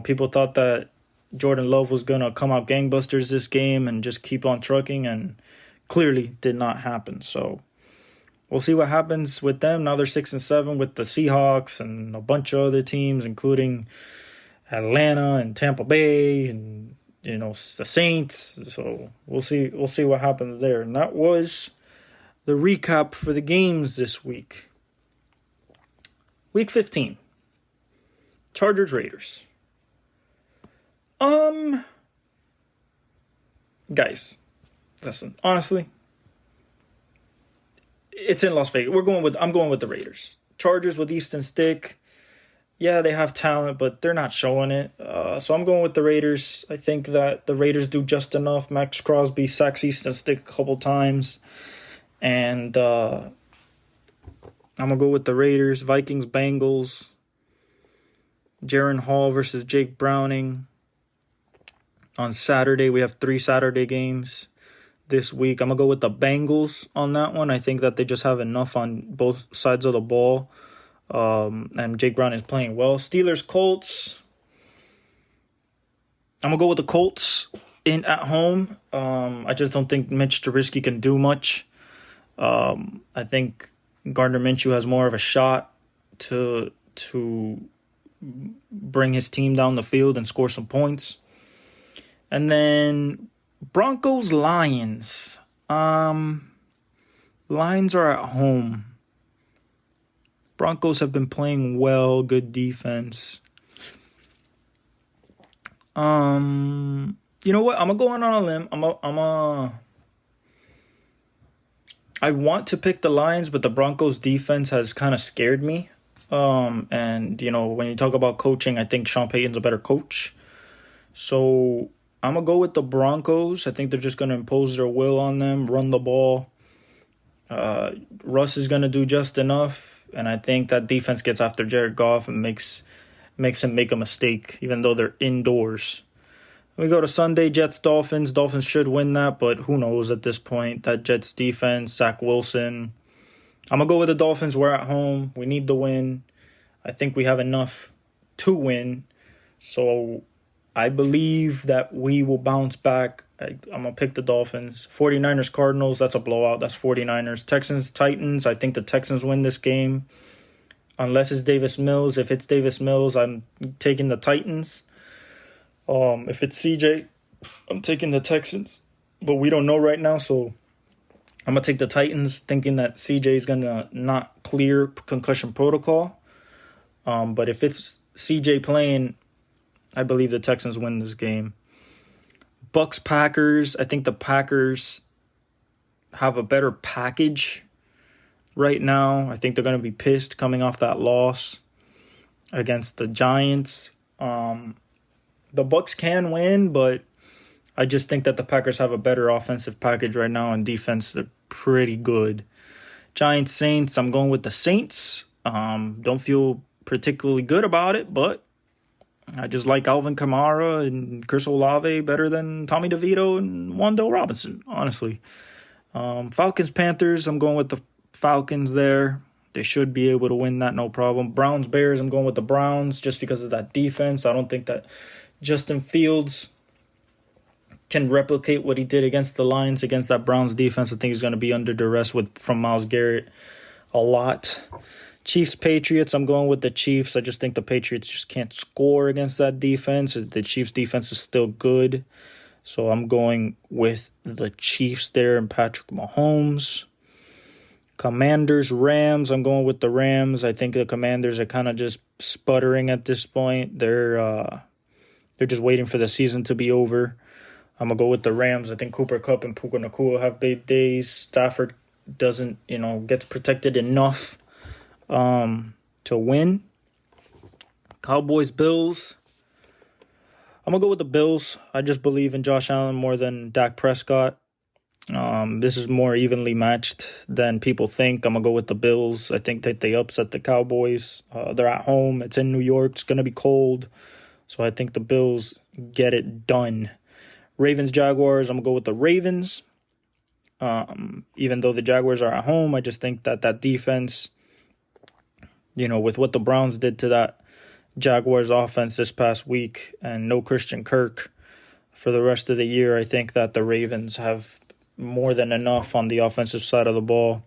People thought that Jordan Love was going to come out gangbusters this game and just keep on trucking, and clearly did not happen. So we'll see what happens with them. Now they're 6-7 with the Seahawks and a bunch of other teams, including Atlanta and Tampa Bay and the Saints. So we'll see what happens there. And that was the recap for the games this week. Week 15. Chargers Raiders. Guys, listen, honestly, it's in Las Vegas. I'm going with the Raiders. Chargers with Easton Stick. Yeah, they have talent, but they're not showing it. So I'm going with the Raiders. I think that the Raiders do just enough. Max Crosby sacks Easton Stick a couple times. And I'm going to go with the Raiders. Vikings, Bengals. Jaron Hall versus Jake Browning. On Saturday, we have 3 Saturday games this week. I'm going to go with the Bengals on that one. I think that they just have enough on both sides of the ball. And Jake Brown is playing well. Steelers, Colts. I'm going to go with the Colts at home. I just don't think Mitch Trubisky can do much. I think Gardner Minshew has more of a shot to bring his team down the field and score some points. And then Broncos, Lions. Lions are at home. Broncos have been playing well, good defense. You know what? I'm gonna go on a limb. I want to pick the Lions, but the Broncos defense has kind of scared me. And you know, when you talk about coaching, I think Sean Payton's a better coach. So I'm gonna go with the Broncos. I think they're just gonna impose their will on them, run the ball. Russ is gonna do just enough, and I think that defense gets after Jared Goff and makes him make a mistake, even though they're indoors. We go to Sunday, Jets, Dolphins. Dolphins should win that, but who knows at this point. That Jets defense, Zach Wilson. I'm going to go with the Dolphins. We're at home. We need the win. I think we have enough to win. So I believe that we will bounce back. I'm going to pick the Dolphins. 49ers, Cardinals. That's a blowout. That's 49ers. Texans, Titans. I think the Texans win this game. Unless it's Davis Mills. If it's Davis Mills, I'm taking the Titans. If it's CJ, I'm taking the Texans. But we don't know right now, so I'm going to take the Titans, thinking that CJ is going to not clear concussion protocol. But if it's CJ playing, I believe the Texans win this game. Bucks, Packers. I think the Packers have a better package right now. I think they're going to be pissed coming off that loss against the Giants. The Bucks can win, but I just think that the Packers have a better offensive package right now, and defense, they're pretty good. Giants, Saints, I'm going with the Saints. Don't feel particularly good about it, but I just like Alvin Kamara and Chris Olave better than Tommy DeVito and Wandale Robinson, honestly. Falcons, Panthers, I'm going with the Falcons there. They should be able to win that, no problem. Browns, Bears, I'm going with the Browns just because of that defense. I don't think that Justin Fields can replicate what he did against the Lions, against that Browns defense. I think he's going to be under duress from Myles Garrett a lot. Chiefs, Patriots, I'm going with the Chiefs. I just think the Patriots just can't score against that defense. The Chiefs' defense is still good. So I'm going with the Chiefs there and Patrick Mahomes. Commanders, Rams, I'm going with the Rams. I think the Commanders are kind of just sputtering at this point. They're just waiting for the season to be over. I'm going to go with the Rams. I think Cooper Kupp and Puka Nacua have big days. Stafford gets protected enough to win. Cowboys, Bills. I'm going to go with the Bills. I just believe in Josh Allen more than Dak Prescott. This is more evenly matched than people think. I'm going to go with the Bills. I think that they upset the Cowboys. They're at home. It's in New York. It's going to be cold. So I think the Bills get it done. Ravens, Jaguars, I'm going to go with the Ravens. Even though the Jaguars are at home, I just think that defense, with what the Browns did to that Jaguars offense this past week and no Christian Kirk for the rest of the year, I think that the Ravens have more than enough on the offensive side of the ball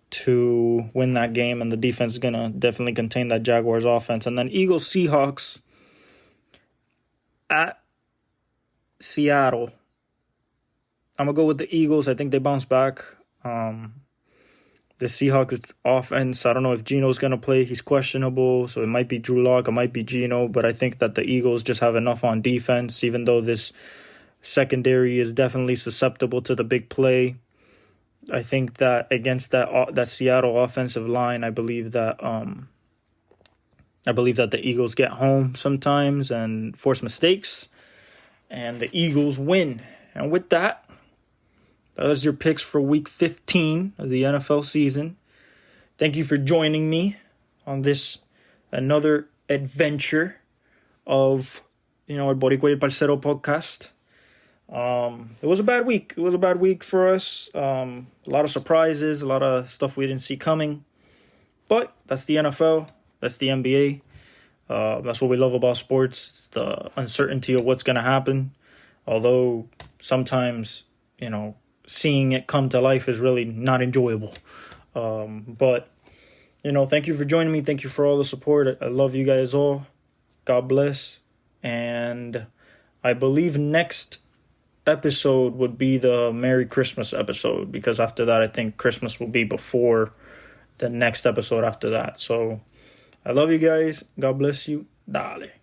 to win that game, and the defense is going to definitely contain that Jaguars offense. And then Eagles, Seahawks at Seattle. I'm going to go with the Eagles. I think they bounce back. The Seahawks offense, I don't know if Geno's going to play. He's questionable, so it might be Drew Lock, it might be Geno, but I think that the Eagles just have enough on defense, even though this Secondary is definitely susceptible to the big play. I think that against that Seattle offensive line, I believe that the Eagles get home sometimes and force mistakes, and the Eagles win. And with that, that was your picks for Week 15 of the NFL season. Thank you for joining me on this another adventure of El Boricua y el Parcero podcast. It was a bad week. It was a bad week for us. A lot of surprises, a lot of stuff we didn't see coming. But that's the NFL. That's the NBA. That's what we love about sports. It's the uncertainty of what's going to happen. Although sometimes, seeing it come to life is really not enjoyable. But, thank you for joining me. Thank you for all the support. I love you guys all. God bless. And I believe next episode would be the Merry Christmas episode, because after that I think Christmas will be before the next episode after that. So I love you guys. God bless you. Dale.